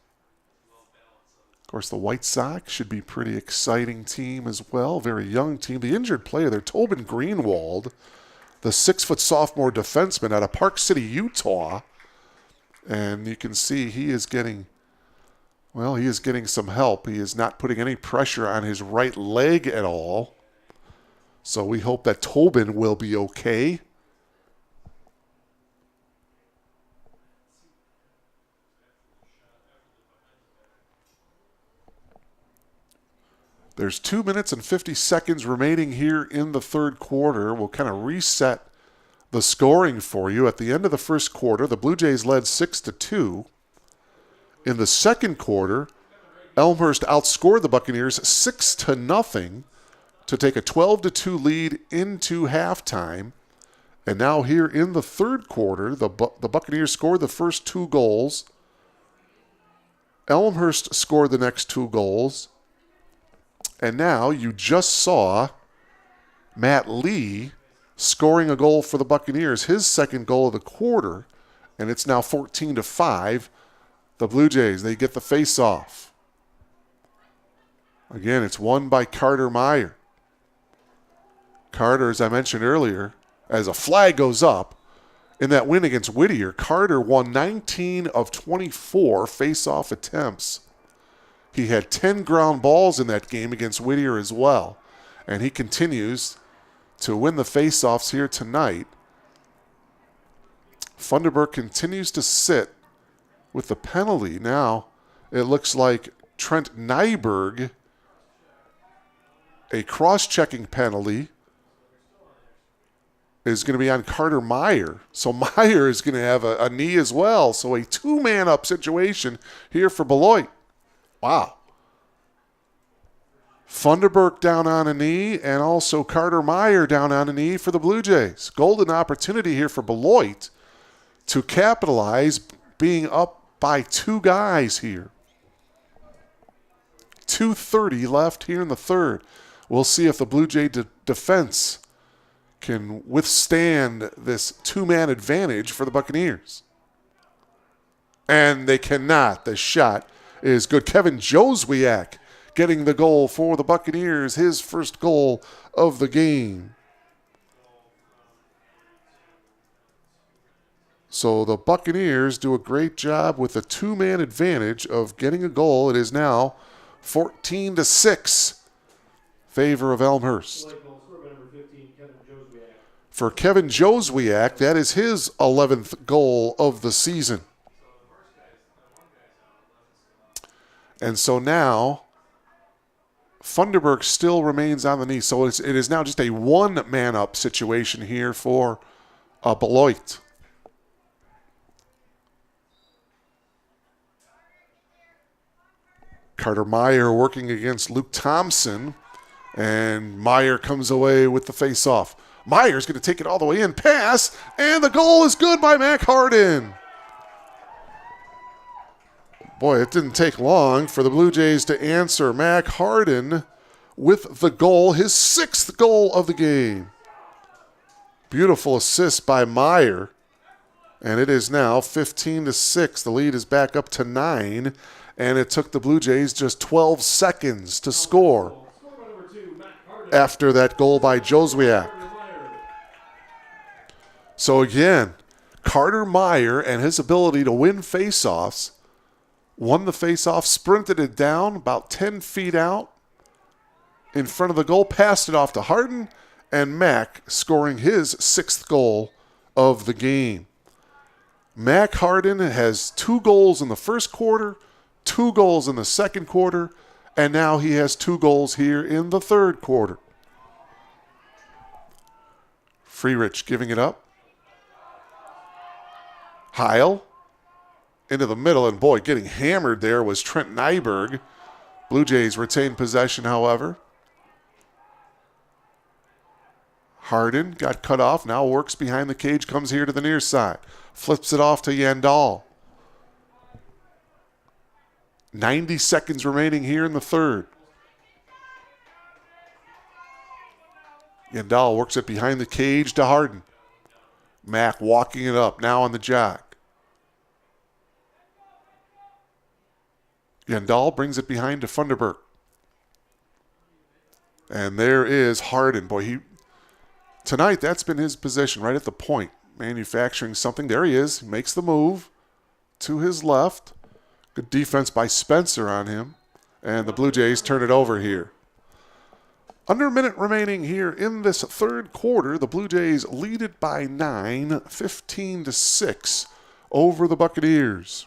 Of course, the White Sox should be a pretty exciting team as well. Very young team. The injured player there, Tobin Greenwald, the 6-foot sophomore defenseman out of Park City, Utah. And you can see he is getting some help. He is not putting any pressure on his right leg at all. So we hope that Tobin will be okay. There's 2 minutes and 50 seconds remaining here in the third quarter. We'll kind of reset the scoring for you. At the end of the first quarter, the Blue Jays led 6-2. In the second quarter, Elmhurst outscored the Buccaneers 6-0 to take a 12-2 lead into halftime. And now here in the third quarter, the Buccaneers scored the first 2 goals. Elmhurst scored the next 2 goals. And now you just saw Matt Lee scoring a goal for the Buccaneers, his second goal of the quarter, and it's now 14-5. The Blue Jays, they get the face-off. Again, it's won by Carter Meyer. Carter, as I mentioned earlier, as a flag goes up, in that win against Whittier, Carter won 19 of 24 face-off attempts. He had 10 ground balls in that game against Whittier as well. And he continues to win the face-offs here tonight. Funderburk continues to sit with the penalty. Now it looks like Trent Nyberg, a cross-checking penalty, is going to be on Carter Meyer. So Meyer is going to have a knee as well. So a 2-man-up situation here for Beloit. Wow. Funderburk down on a knee, and also Carter Meyer down on a knee for the Blue Jays. Golden opportunity here for Beloit to capitalize, being up by 2 guys here. 2:30 left here in the third. We'll see if the Blue Jay defense can withstand this 2-man advantage for the Buccaneers. And they cannot. The shot is good. Kevin Joswiak getting the goal for the Buccaneers, his first goal of the game. So the Buccaneers do a great job with a 2-man advantage of getting a goal. It is now 14-6, favor of Elmhurst. For Kevin Joswiak, that is his 11th goal of the season. And so now Funderburk still remains on the knee. So it is now just a 1-man-up situation here for Beloit. Carter Meyer working against Luke Thompson. And Meyer comes away with the face-off. Meyer's going to take it all the way in, pass, and the goal is good by Mac Harden. Boy, it didn't take long for the Blue Jays to answer. Mac Harden with the goal, his 6th goal of the game. Beautiful assist by Meyer. And it is now 15-6. The lead is back up to 9. And it took the Blue Jays just 12 seconds to score after that goal by Joswiak. So again, Carter Meyer and his ability to win faceoffs, won the faceoff, sprinted it down about 10 feet out in front of the goal, passed it off to Harden, and Mac scoring his 6th goal of the game. Mac Harden has 2 goals in the first quarter, 2 goals in the second quarter, and now he has 2 goals here in the third quarter. Freerich giving it up. Heil into the middle, and boy, getting hammered there was Trent Nyberg. Blue Jays retain possession, however. Harden got cut off, now works behind the cage, comes here to the near side. Flips it off to Yandal. 90 seconds remaining here in the third. Yandal works it behind the cage to Harden. Mac walking it up, now on the jog. Yandal brings it behind to Funderburk. And there is Harden. Boy, tonight that's been his position, right at the point. Manufacturing something. There he is. Makes the move to his left. Good defense by Spencer on him. And the Blue Jays turn it over here. Under a minute remaining here in this third quarter. The Blue Jays lead it by 9, 15-6 over the Buccaneers.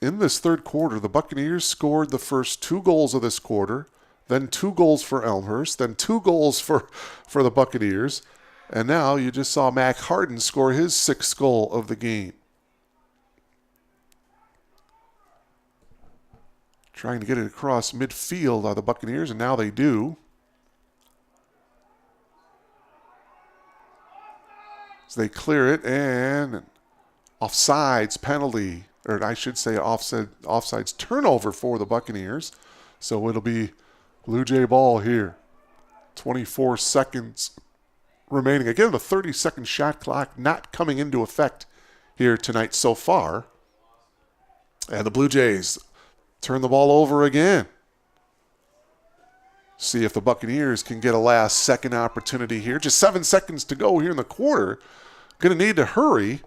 In this third quarter, the Buccaneers scored the first 2 goals of this quarter, then 2 goals for Elmhurst, then 2 goals for the Buccaneers, and now you just saw Mac Harden score his 6th goal of the game. Trying to get it across midfield are the Buccaneers, and now they do. So they clear it, and offsides penalty, or I should say offsides turnover for the Buccaneers. So it'll be Blue Jay ball here. 24 seconds remaining. Again, the 30-second shot clock not coming into effect here tonight so far. And the Blue Jays turn the ball over again. See if the Buccaneers can get a last-second opportunity here. Just 7 seconds to go here in the quarter. Going to need to hurry.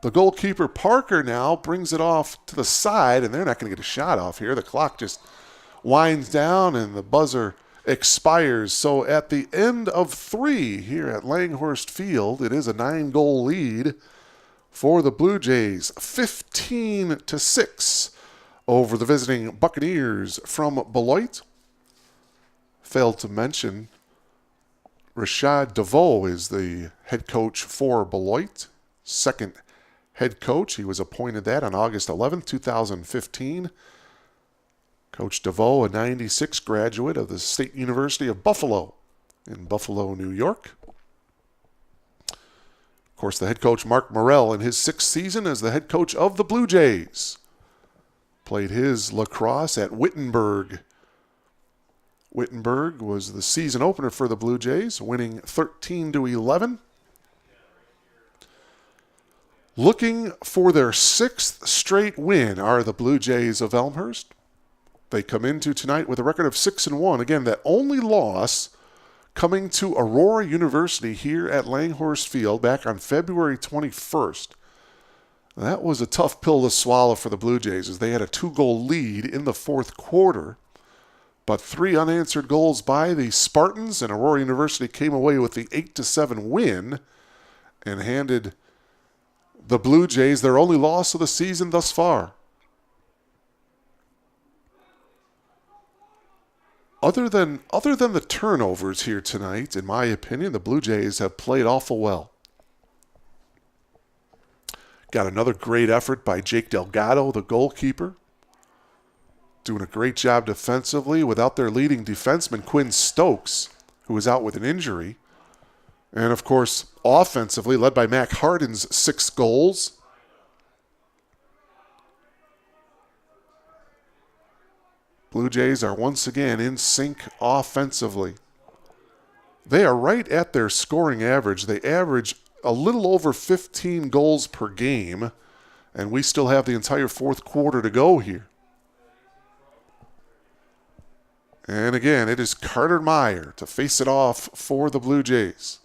The goalkeeper, Parker, now brings it off to the side, and they're not going to get a shot off here. The clock just winds down, and the buzzer expires. So at the end of 3 here at Langhorst Field, it is a 9-goal lead for the Blue Jays, 15-6 over the visiting Buccaneers from Beloit. Failed to mention, Rashad DeVoe is the head coach for Beloit, second head coach. He was appointed that on August 11, 2015. Coach DeVoe, a 96 graduate of the State University of Buffalo in Buffalo, New York. Of course, the head coach, Mark Morrell, in his 6th season as the head coach of the Blue Jays. Played his LaCrosse at Wittenberg. Wittenberg was the season opener for the Blue Jays, winning 13-11. Looking for their 6th straight win are the Blue Jays of Elmhurst. They come into tonight with a record of 6-1. Again, that only loss coming to Aurora University here at Langhorst Field back on February 21st. That was a tough pill to swallow for the Blue Jays as they had a 2-goal lead in the fourth quarter. But 3 unanswered goals by the Spartans, and Aurora University came away with the 8-7 win and handed the Blue Jays their only loss of the season thus far. Other than the turnovers here tonight, in my opinion, the Blue Jays have played awful well. Got another great effort by Jake Delgado, the goalkeeper. doing a great job defensively without their leading defenseman, Quinn Stokes, who is out with an injury. And, of course, offensively, led by Mac Harden's 6 goals. Blue Jays are once again in sync offensively. They are right at their scoring average. They average a little over 15 goals per game, and we still have the entire fourth quarter to go here. And again, it is Carter Meyer to face it off for the Blue Jays.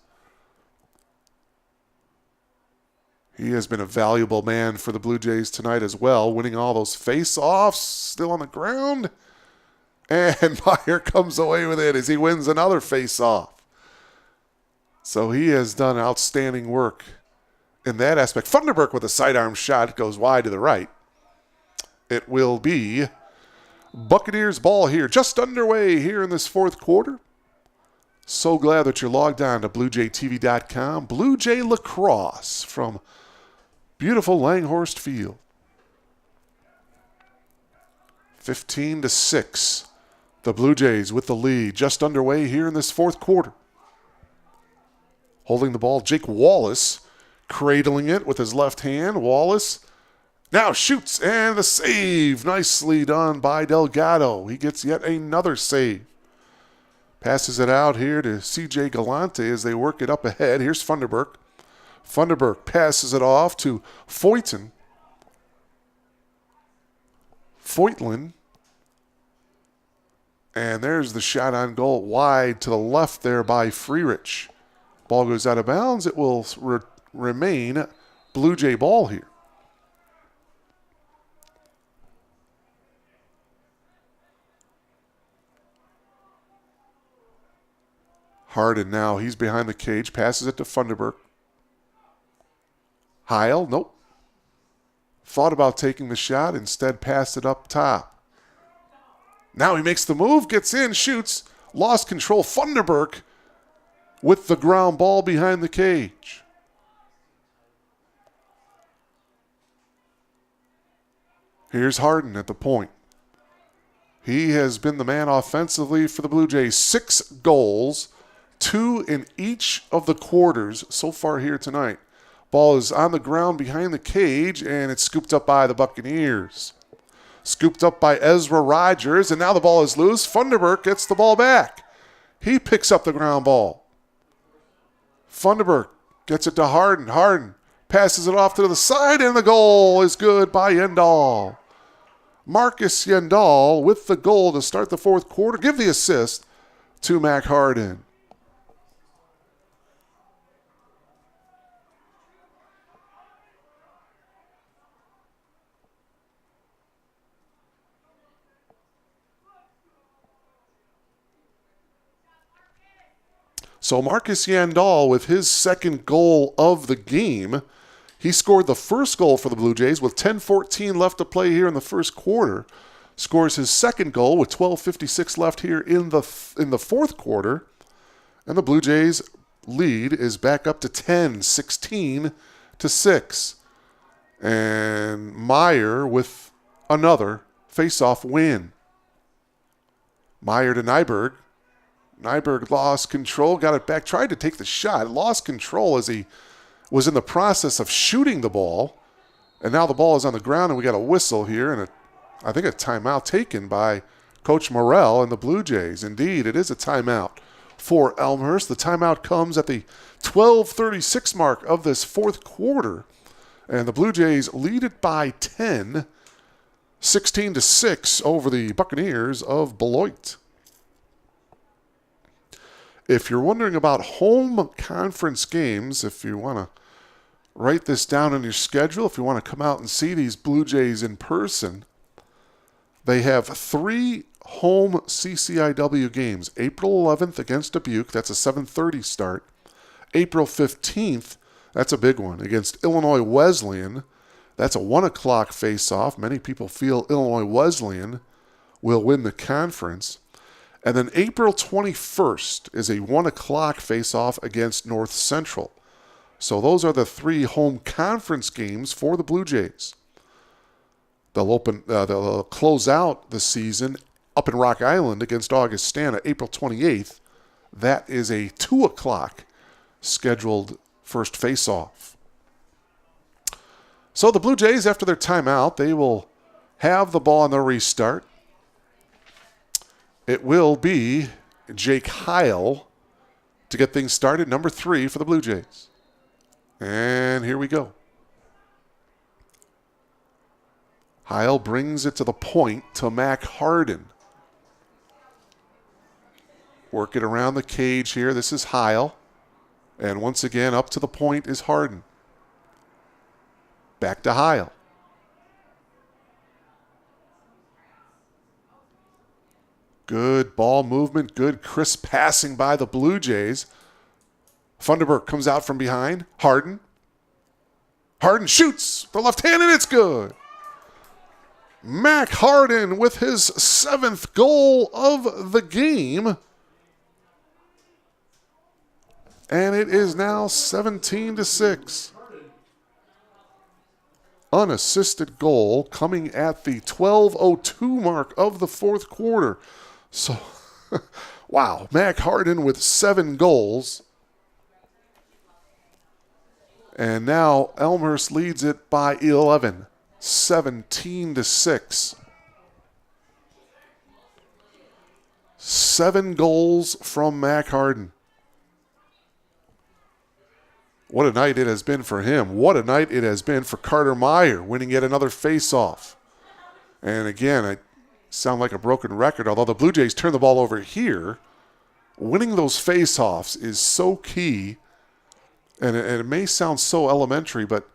He has been a valuable man for the Blue Jays tonight as well, winning all those face-offs, still on the ground. And Meyer comes away with it as he wins another face-off. So he has done outstanding work in that aspect. Funderburk with a sidearm shot goes wide to the right. It will be Buccaneers ball here, just underway here in this fourth quarter. So glad that you're logged on to BlueJayTV.com. Blue Jay LaCrosse from beautiful Langhorst Field. 15-6. The Blue Jays with the lead, just underway here in this fourth quarter. Holding the ball, Jake Wallace, cradling it with his left hand. Wallace now shoots, and the save. Nicely done by Delgado. He gets yet another save. Passes it out here to C.J. Galante as they work it up ahead. Here's Funderburk. Funderburk passes it off to Foyton. Foytlin. And there's the shot on goal wide to the left there by Freerich. Ball goes out of bounds. It will remain Blue Jay ball here. Harden now, he's behind the cage, passes it to Funderburk. Heil, nope. Thought about taking the shot, instead passed it up top. Now he makes the move, gets in, shoots, lost control. Funderburk with the ground ball behind the cage. Here's Harden at the point. He has been the man offensively for the Blue Jays. 6 goals, 2 in each of the quarters so far here tonight. Ball is on the ground behind the cage, and it's scooped up by the Buccaneers. Scooped up by Ezra Rogers, and now the ball is loose. Funderburk gets the ball back. He picks up the ground ball. Funderburk gets it to Harden. Harden passes it off to the side, and the goal is good by Yendall. Marcus Yendall with the goal to start the fourth quarter. Give the assist to Mac Harden. So Marcus Yandall with his second goal of the game. He scored the first goal for the Blue Jays with 10:14 left to play here in the first quarter. Scores his second goal with 12:56 left here in the fourth quarter. And the Blue Jays lead is back up to 10, 16-6. And Meyer with another face-off win. Meyer to Nyberg. Nyberg lost control, got it back, tried to take the shot, lost control as he was in the process of shooting the ball. And now the ball is on the ground, and we got a whistle here, and I think a timeout taken by Coach Morrell and the Blue Jays. Indeed, it is a timeout for Elmhurst. The timeout comes at the 12:36 mark of this fourth quarter, and the Blue Jays lead it by 10, 16-6 over the Buccaneers of Beloit. If you're wondering about home conference games, if you want to write this down on your schedule, if you want to come out and see these Blue Jays in person, they have 3 home CCIW games. April 11th against Dubuque, that's a 7:30 start. April 15th, that's a big one, against Illinois Wesleyan. That's a 1 o'clock face-off. Many people feel Illinois Wesleyan will win the conference. And then April 21st is a 1 o'clock face-off against North Central. So those are the 3 home conference games for the Blue Jays. They'll close out the season up in Rock Island against Augustana, April 28th. That is a 2 o'clock scheduled first face-off. So the Blue Jays, after their timeout, they will have the ball on the restart. It will be Jake Heil to get things started, number 3 for the Blue Jays. And here we go. Heil brings it to the point to Mac Harden. Work it around the cage here. This is Heil. And once again, up to the point is Harden. Back to Heil. Good ball movement, good crisp passing by the Blue Jays. Funderburk comes out from behind. Harden. Harden shoots the left hand, and it's good. Mac Harden with his 7th goal of the game. And it is now 17-6. Unassisted goal coming at the 12:02 mark of the 4th quarter. So, wow, Mac Harden with 7 goals. And now Elmhurst leads it by 11, 17-6. 7 goals from Mac Harden. What a night it has been for him. What a night it has been for Carter Meyer, winning yet another face-off. And again, I sound like a broken record, although the Blue Jays turn the ball over here. Winning those face-offs is so key, and it may sound so elementary, but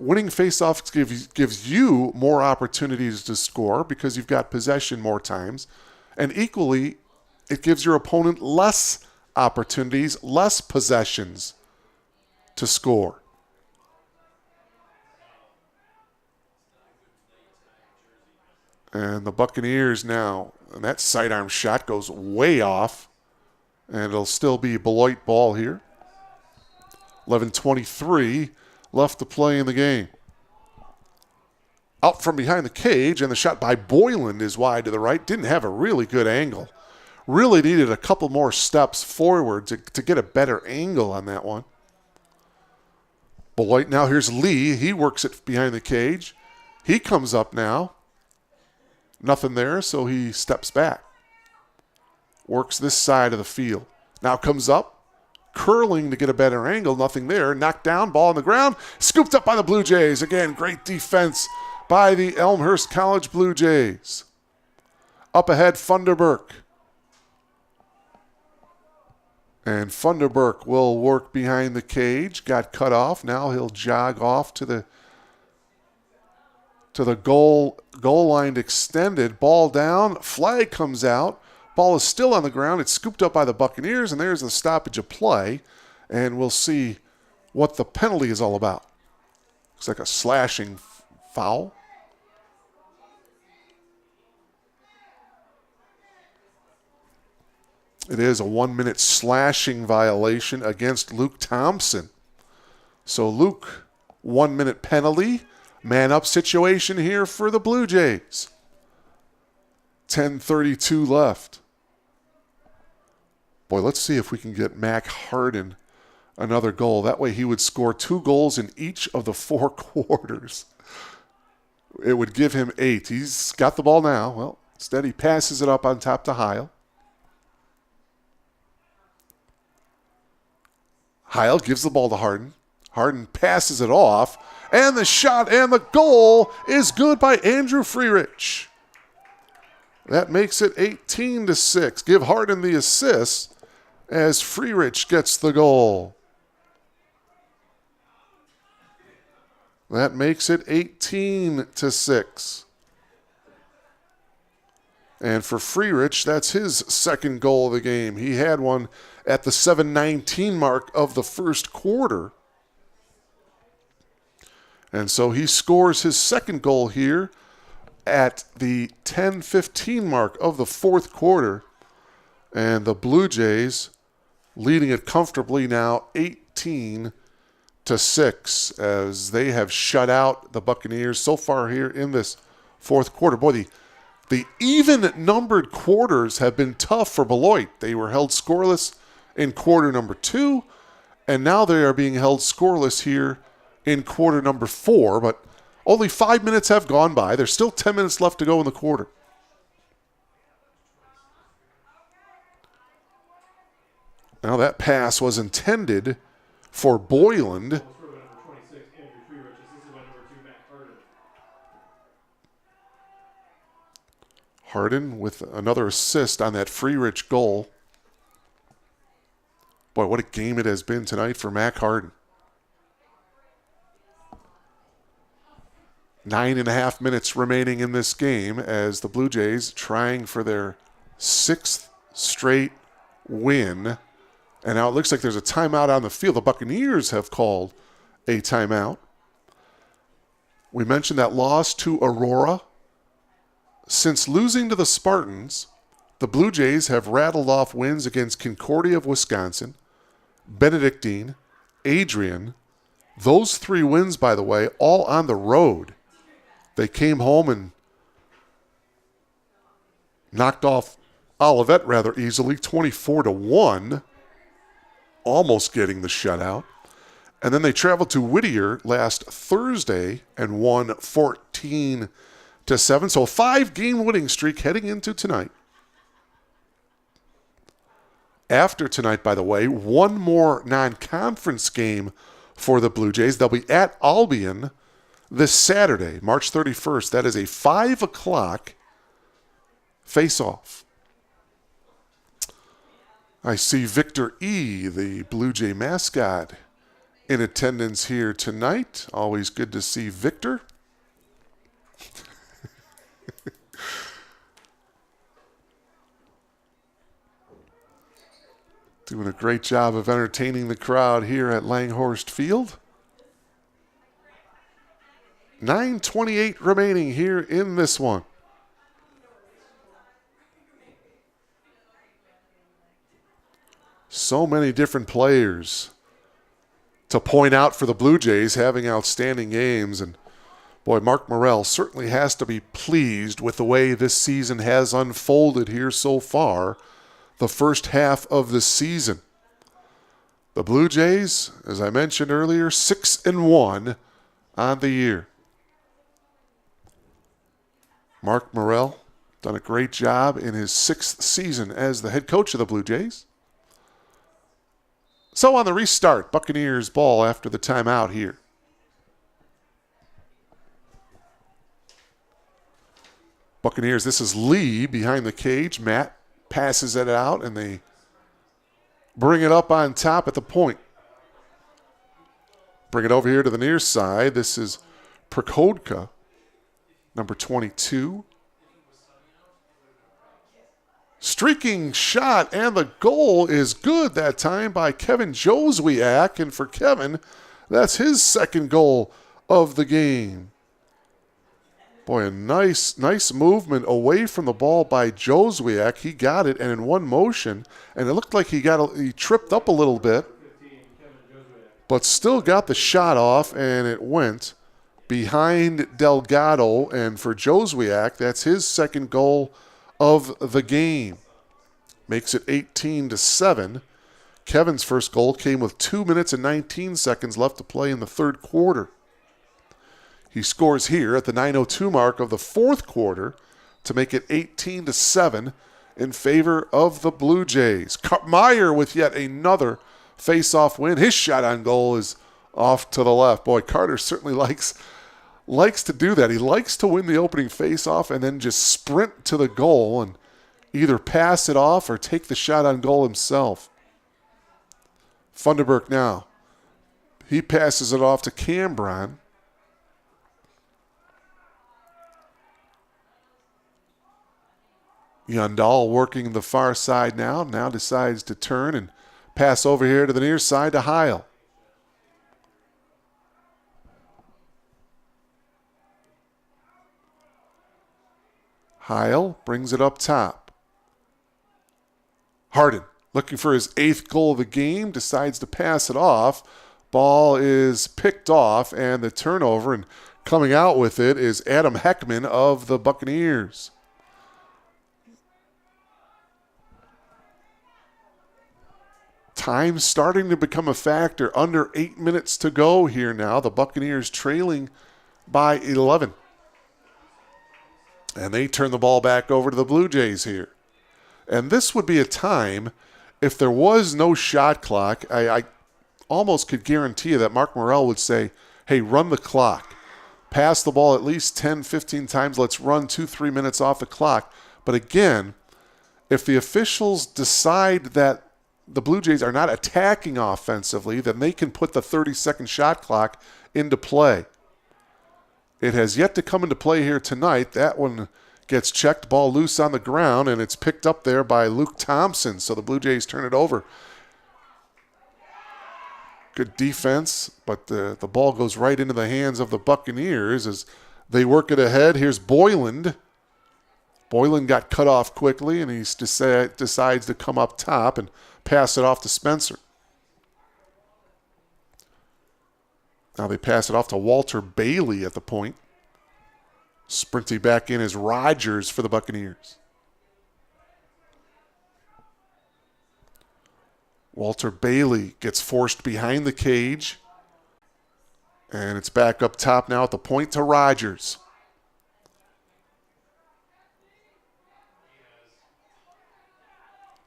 winning face-offs gives you more opportunities to score because you've got possession more times, and equally, it gives your opponent less opportunities, less possessions to score. And the Buccaneers now, and that sidearm shot goes way off, and it'll still be Beloit ball here. 11:23 left to play in the game. Out from behind the cage, and the shot by Boylan is wide to the right. Didn't have a really good angle. Really needed a couple more steps forward to get a better angle on that one. Beloit, now here's Lee. He works it behind the cage. He comes up now. Nothing there, so he steps back. Works this side of the field. Now comes up, curling to get a better angle. Nothing there. Knocked down, ball on the ground. Scooped up by the Blue Jays. Again, great defense by the Elmhurst College Blue Jays. Up ahead, Funderburk. And Funderburk will work behind the cage. Got cut off. Now he'll jog off to the goal line extended. Ball down. Flag comes out. Ball is still on the ground. It's scooped up by the Buccaneers, and there's the stoppage of play. And we'll see what the penalty is all about. Looks like a slashing foul. It is a 1-minute slashing violation against Luke Thompson. So Luke, 1-minute penalty. Man-up situation here for the Blue Jays. 10:32 left. Boy, let's see if we can get Mac Harden another goal. That way he would score 2 goals in each of the 4 quarters. It would give him 8. He's got the ball now. Well, instead he passes it up on top to Heil. Heil gives the ball to Harden. Harden passes it off. And the shot and the goal is good by Andrew Freerich. That makes it 18-6. Give Harden the assist as Freerich gets the goal. That makes it 18-6. And for Freerich, that's his second goal of the game. He had one at the 7:19 mark of the first quarter. And so he scores his second goal here at the 10:15 mark of the fourth quarter. And the Blue Jays leading it comfortably now 18-6 as they have shut out the Buccaneers so far here in this fourth quarter. Boy, the even-numbered quarters have been tough for Beloit. They were held scoreless in quarter number 2, and now they are being held scoreless here in quarter number 4, but only 5 minutes have gone by. There's still 10 minutes left to go in the quarter. Now that pass was intended for Boyland. Harden with another assist on that Freerich goal. Boy, what a game it has been tonight for Mac Harden. 9.5 minutes remaining in this game as the Blue Jays trying for their 6th straight win. And now it looks like there's a timeout on the field. The Buccaneers have called a timeout. We mentioned that loss to Aurora. Since losing to the Spartans, the Blue Jays have rattled off wins against Concordia of Wisconsin, Benedictine, Adrian. Those 3 wins, by the way, all on the road. They came home and knocked off Olivet rather easily, 24-1, almost getting the shutout. And then they traveled to Whittier last Thursday and won 14-7. So a 5-game winning streak heading into tonight. After tonight, by the way, one more non-conference game for the Blue Jays. They'll be at Albion this Saturday, March 31st. That is a 5 o'clock face-off. I see Victor E., the Blue Jay mascot, in attendance here tonight. Always good to see Victor. Doing a great job of entertaining the crowd here at Langhorst Field. 9:28 remaining here in this one. So many different players to point out for the Blue Jays having outstanding games. And boy, Mark Morrell certainly has to be pleased with the way this season has unfolded here so far. The first half of the season. The Blue Jays, as I mentioned earlier, 6-1 on the year. Mark Morrell done a great job in his 6th season as the head coach of the Blue Jays. So on the restart, Buccaneers ball after the timeout here. Buccaneers, this is Lee behind the cage. Matt passes it out, and they bring it up on top at the point. Bring it over here to the near side. This is Prokodka, number 22. Streaking shot, and the goal is good that time by Kevin Joswiak. And for Kevin, that's his 2nd goal of the game. Boy, a nice movement away from the ball by Joswiak. He got it, and in one motion, and it looked like he tripped up a little bit, but still got the shot off, and it went behind Delgado. And for Joswiak, that's his 2nd goal of the game. Makes it 18-7. Kevin's first goal came with 2 minutes and 19 seconds left to play in the 3rd quarter. He scores here at the 9:02 mark of the 4th quarter to make it 18-7 in favor of the Blue Jays. Meyer with yet another face-off win. His shot on goal is off to the left. Boy, Carter certainly likes to do that. He likes to win the opening face-off and then just sprint to the goal and either pass it off or take the shot on goal himself. Funderburk now. He passes it off to Cambron. Yandal working the far side now decides to turn and pass over here to the near side to Heil. Heil brings it up top. Harden, looking for his 8th goal of the game, decides to pass it off. Ball is picked off, and the turnover, and coming out with it is Adam Heckman of the Buccaneers. Time starting to become a factor. Under 8 minutes to go here now. The Buccaneers trailing by 11. And they turn the ball back over to the Blue Jays here. And this would be a time, if there was no shot clock, I almost could guarantee you that Mark Morrell would say, hey, run the clock. Pass the ball at least 10, 15 times. Let's run 2-3 minutes off the clock. But again, if the officials decide that the Blue Jays are not attacking offensively, then they can put the 30-second shot clock into play. It has yet to come into play here tonight. That one gets checked, ball loose on the ground, and it's picked up there by Luke Thompson. So the Blue Jays turn it over. Good defense, but the ball goes right into the hands of the Buccaneers as they work it ahead. Here's Boyland. Boyland got cut off quickly, and he decides to come up top and pass it off to Spencer. Now they pass it off to Walter Bailey at the point. Sprinting back in is Rogers for the Buccaneers. Walter Bailey gets forced behind the cage. And it's back up top now at the point to Rogers.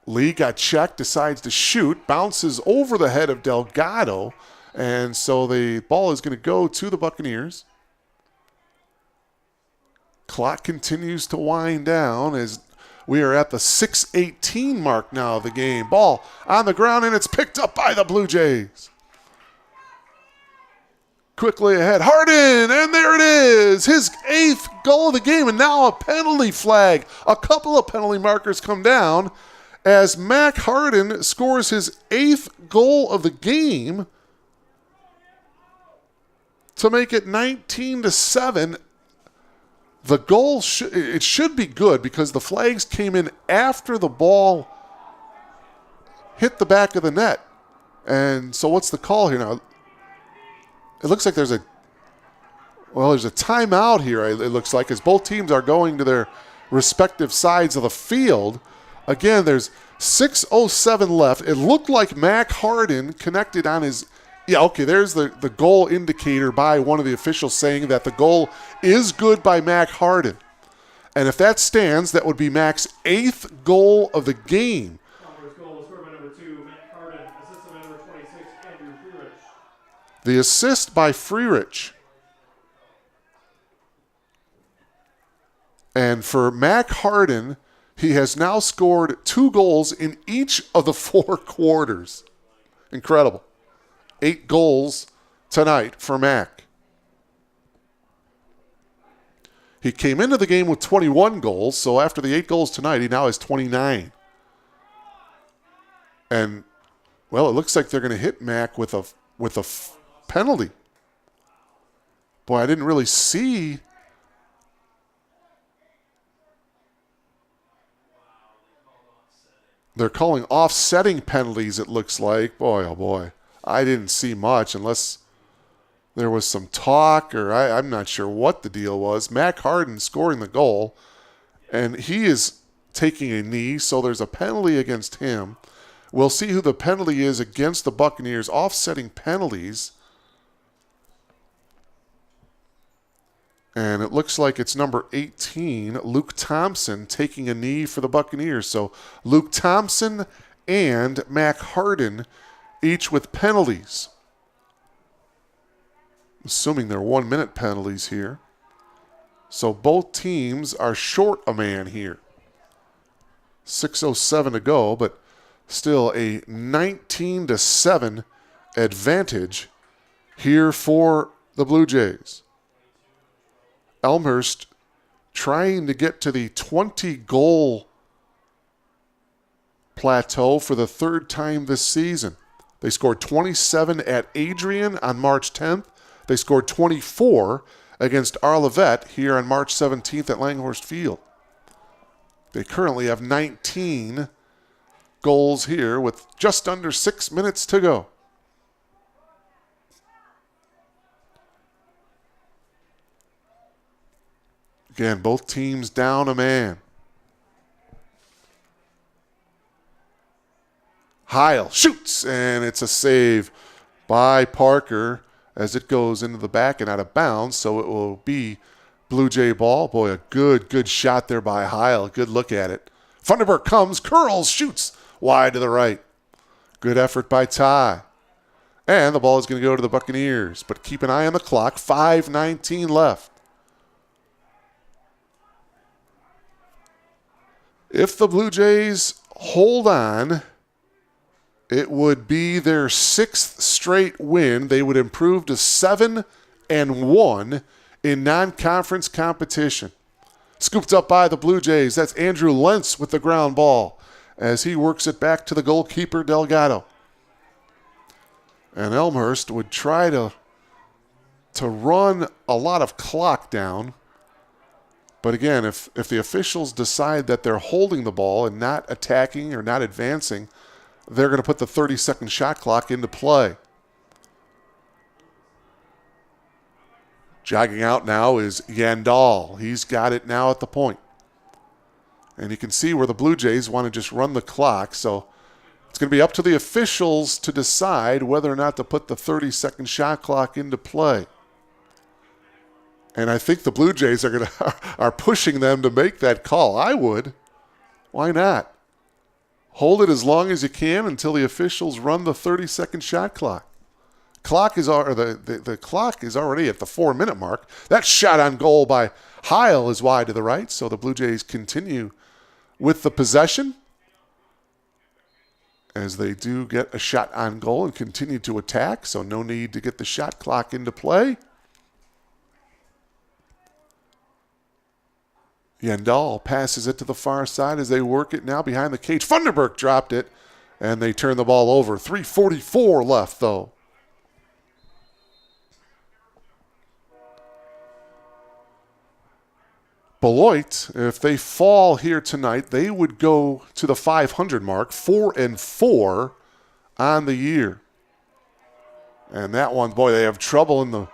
Lee got checked, decides to shoot, bounces over the head of Delgado. And so the ball is going to go to the Buccaneers. Clock continues to wind down as we are at the 6:18 mark now of the game. Ball on the ground, and it's picked up by the Blue Jays. Quickly ahead, Hardin, and there it is. His 8th goal of the game, and now a penalty flag. A couple of penalty markers come down as Mac Hardin scores his 8th goal of the game to make it 19-7. The goal should be good because the flags came in after the ball hit the back of the net. And so what's the call here now? It looks like there's a timeout here, it looks like, as both teams are going to their respective sides of the field. Again, there's 6:07 left. It looked like Mac Hardin connected on his... Yeah, okay, there's the goal indicator by one of the officials saying that the goal is good by Mac Hardin. And if that stands, that would be Mac's 8th goal of the game. Elmhurst goal was scored by number 2, Mac Hardin, assisted by number 26, Andrew Freerich. The assist by Freerich. And for Mac Hardin, he has now scored 2 goals in each of the 4 quarters. Incredible. 8 goals tonight for Mac. He came into the game with 21 goals, so after the 8 goals tonight, he now has 29. And, well, it looks like they're going to hit Mac with a penalty. Boy, I didn't really see... They're calling offsetting penalties, it looks like. Boy, oh boy. I didn't see much unless there was some talk or I'm not sure what the deal was. Mac Hardin scoring the goal, and he is taking a knee, so there's a penalty against him. We'll see who the penalty is against the Buccaneers. Offsetting penalties. And it looks like it's number 18, Luke Thompson, taking a knee for the Buccaneers. So Luke Thompson and Mac Hardin each with penalties. Assuming they're 1-minute penalties here. So both teams are short a man here. 6:07 to go, but still a 19-7 advantage here for the Blue Jays. Elmhurst trying to get to the 20-goal plateau for the 3rd time this season. They scored 27 at Adrian on March 10th. They scored 24 against Arlevette here on March 17th at Langhorst Field. They currently have 19 goals here with just under 6 minutes to go. Again, both teams down a man. Heil shoots, and it's a save by Parker as it goes into the back and out of bounds, so it will be Blue Jay ball. Boy, a good shot there by Heil. Good look at it. Funderburk comes, curls, shoots wide to the right. Good effort by Ty. And the ball is going to go to the Buccaneers, but keep an eye on the clock. 5:19 left. If the Blue Jays hold on, it would be their 6th straight win. They would improve to 7-1 in non-conference competition. Scooped up by the Blue Jays. That's Andrew Lentz with the ground ball as he works it back to the goalkeeper, Delgado. And Elmhurst would try to run a lot of clock down. But again, if the officials decide that they're holding the ball and not attacking or not advancing, they're going to put the 30-second shot clock into play. Jogging out now is Yandal. He's got it now at the point. And you can see where the Blue Jays want to just run the clock. So it's going to be up to the officials to decide whether or not to put the 30-second shot clock into play. And I think the Blue Jays are pushing them to make that call. I would. Why not? Hold it as long as you can until the officials run the 30-second shot clock. The clock is already at the 4-minute mark. That shot on goal by Heil is wide to the right, so the Blue Jays continue with the possession as they do get a shot on goal and continue to attack, so no need to get the shot clock into play. Yandal passes it to the far side as they work it now behind the cage. Funderburk dropped it, and they turn the ball over. 3:44 left, though. Beloit, if they fall here tonight, they would go to the 500 mark, 4-4 on the year. And that one, boy, they have trouble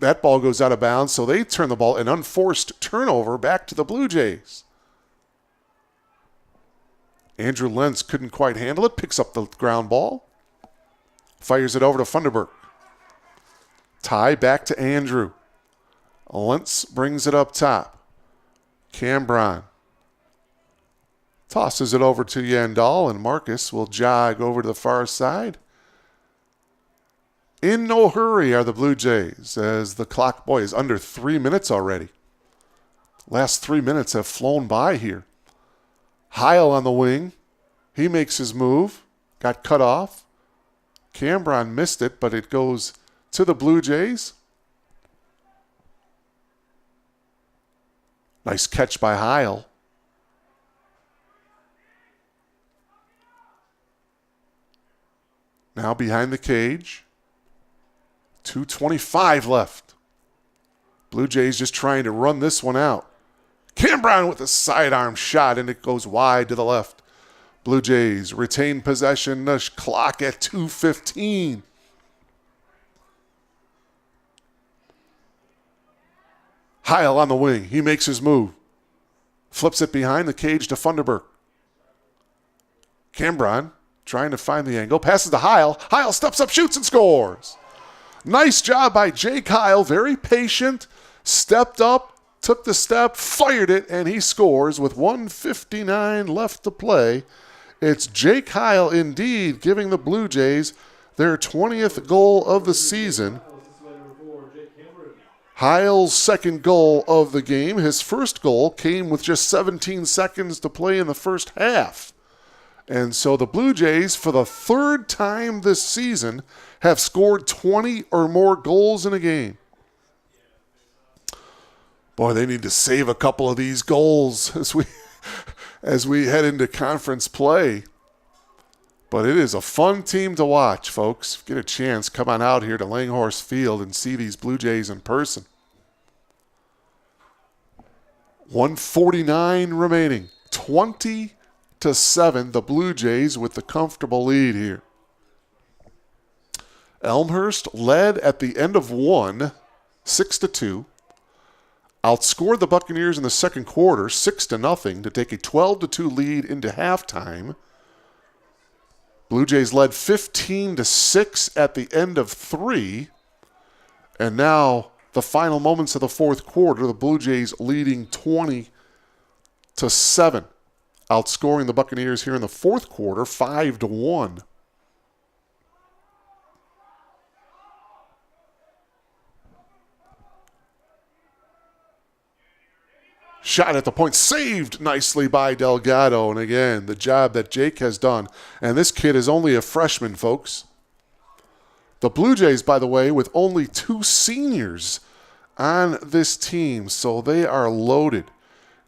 that ball goes out of bounds, so they turn the ball, an unforced turnover back to the Blue Jays. Andrew Lentz couldn't quite handle it, picks up the ground ball, fires it over to Funderburk. Tie back to Andrew. Lentz brings it up top. Cambron tosses it over to Yandal, and Marcus will jog over to the far side. In no hurry are the Blue Jays as the clock, boy, is under 3 minutes already. Last 3 minutes have flown by here. Heil on the wing. He makes his move. Got cut off. Cambron missed it, but it goes to the Blue Jays. Nice catch by Heil. Now behind the cage. 2:25 left. Blue Jays just trying to run this one out. Cambron with a sidearm shot, and it goes wide to the left. Blue Jays retain possession. The clock at 2:15. Heil on the wing. He makes his move. Flips it behind the cage to Funderburk. Cambron trying to find the angle. Passes to Heil. Heil steps up, shoots, and scores. Nice job by Jake Heil. Very patient. Stepped up, took the step, fired it, and he scores with 1:59 left to play. It's Jake Heil indeed giving the Blue Jays their 20th goal of the season. Heil's second goal of the game. His first goal came with just 17 seconds to play in the first half. And so the Blue Jays, for the third time this season, have scored 20 or more goals in a game. Boy, they need to save a couple of these goals as we head into conference play. But it is a fun team to watch, folks. Get a chance, come on out here to Langhorse Field and see these Blue Jays in person. 1:49 remaining. 20-7, the Blue Jays with the comfortable lead here. Elmhurst led at the end of one, 6-2. outscored the Buccaneers in the second quarter 6-0 to take a 12-2 lead into halftime. Blue Jays led 15-6 at the end of 3. And now the final moments of the fourth quarter, the Blue Jays leading 20-7, outscoring the Buccaneers here in the fourth quarter 5-1. Shot at the point, saved nicely by Delgado. And again, the job that Jake has done. And this kid is only a freshman, folks. The Blue Jays, by the way, with only 2 seniors on this team, so they are loaded.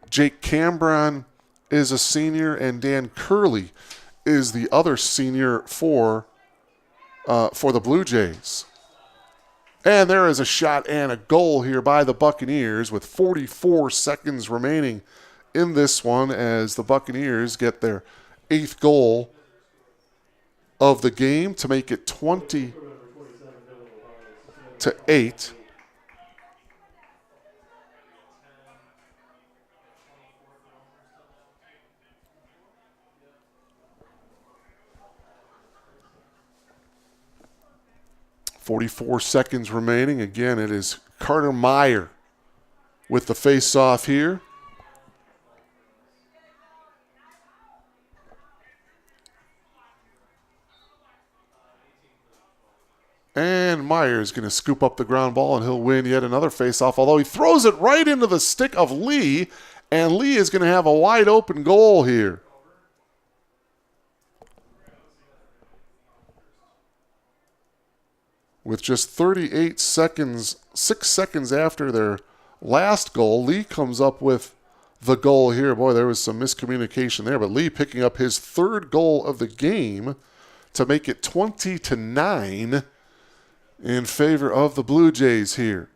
Jake Cambron is a senior, and Dan Curley is the other senior for the Blue Jays. And there is a shot and a goal here by the Buccaneers with 44 seconds remaining in this one as the Buccaneers get their 8th goal of the game to make it 20-8. 44 seconds remaining. Again, it is Carter Meyer with the face-off here. And Meyer is going to scoop up the ground ball, and he'll win yet another face-off, although he throws it right into the stick of Lee, and Lee is going to have a wide-open goal here. With just 38 seconds, 6 seconds after their last goal, Lee comes up with the goal here. Boy, there was some miscommunication there, but Lee picking up his 3rd goal of the game to make it 20-9 in favor of the Blue Jays here.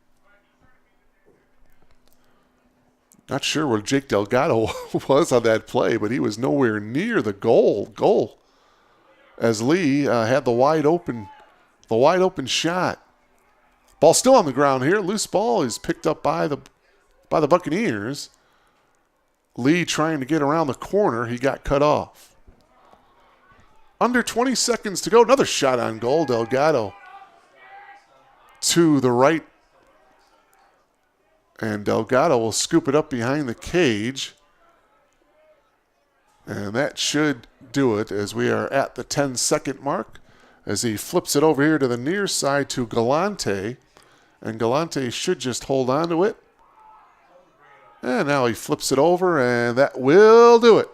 Not sure where Jake Delgado was on that play, but he was nowhere near the goal as Lee had the wide open shot. Ball still on the ground here. Loose ball is picked up by the Buccaneers. Lee trying to get around the corner. He got cut off. Under 20 seconds to go. Another shot on goal. Delgado to the right. And Delgado will scoop it up behind the cage. And that should do it as we are at the 10-second mark, as he flips it over here to the near side to Galante. And Galante should just hold on to it. And now he flips it over, and that will do it.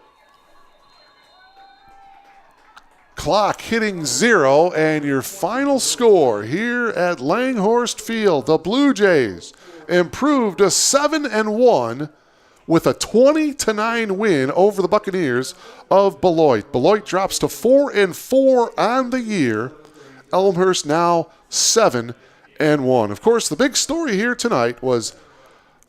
Clock hitting 0, and your final score here at Langhorst Field. The Blue Jays improved to 7-1 with a 20-9 win over the Buccaneers of Beloit. Beloit drops to 4-4 on the year. Elmhurst now 7-1. Of course, the big story here tonight was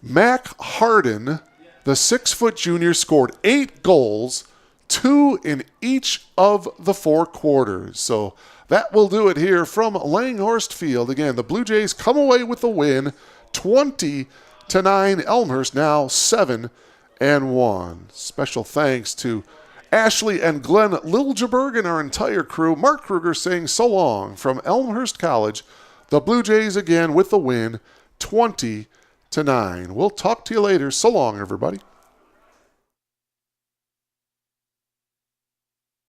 Mac Harden, the 6-foot junior, scored 8 goals, 2 in each of the 4 quarters. So that will do it here from Langhorst Field. Again, the Blue Jays come away with the win, 20-9. Elmhurst now 7-1. Special thanks to Ashley and Glenn Liljeberg and our entire crew. Mark Kruger saying so long from Elmhurst College. The Blue Jays again with the win, 20-9. We'll talk to you later. So long, everybody.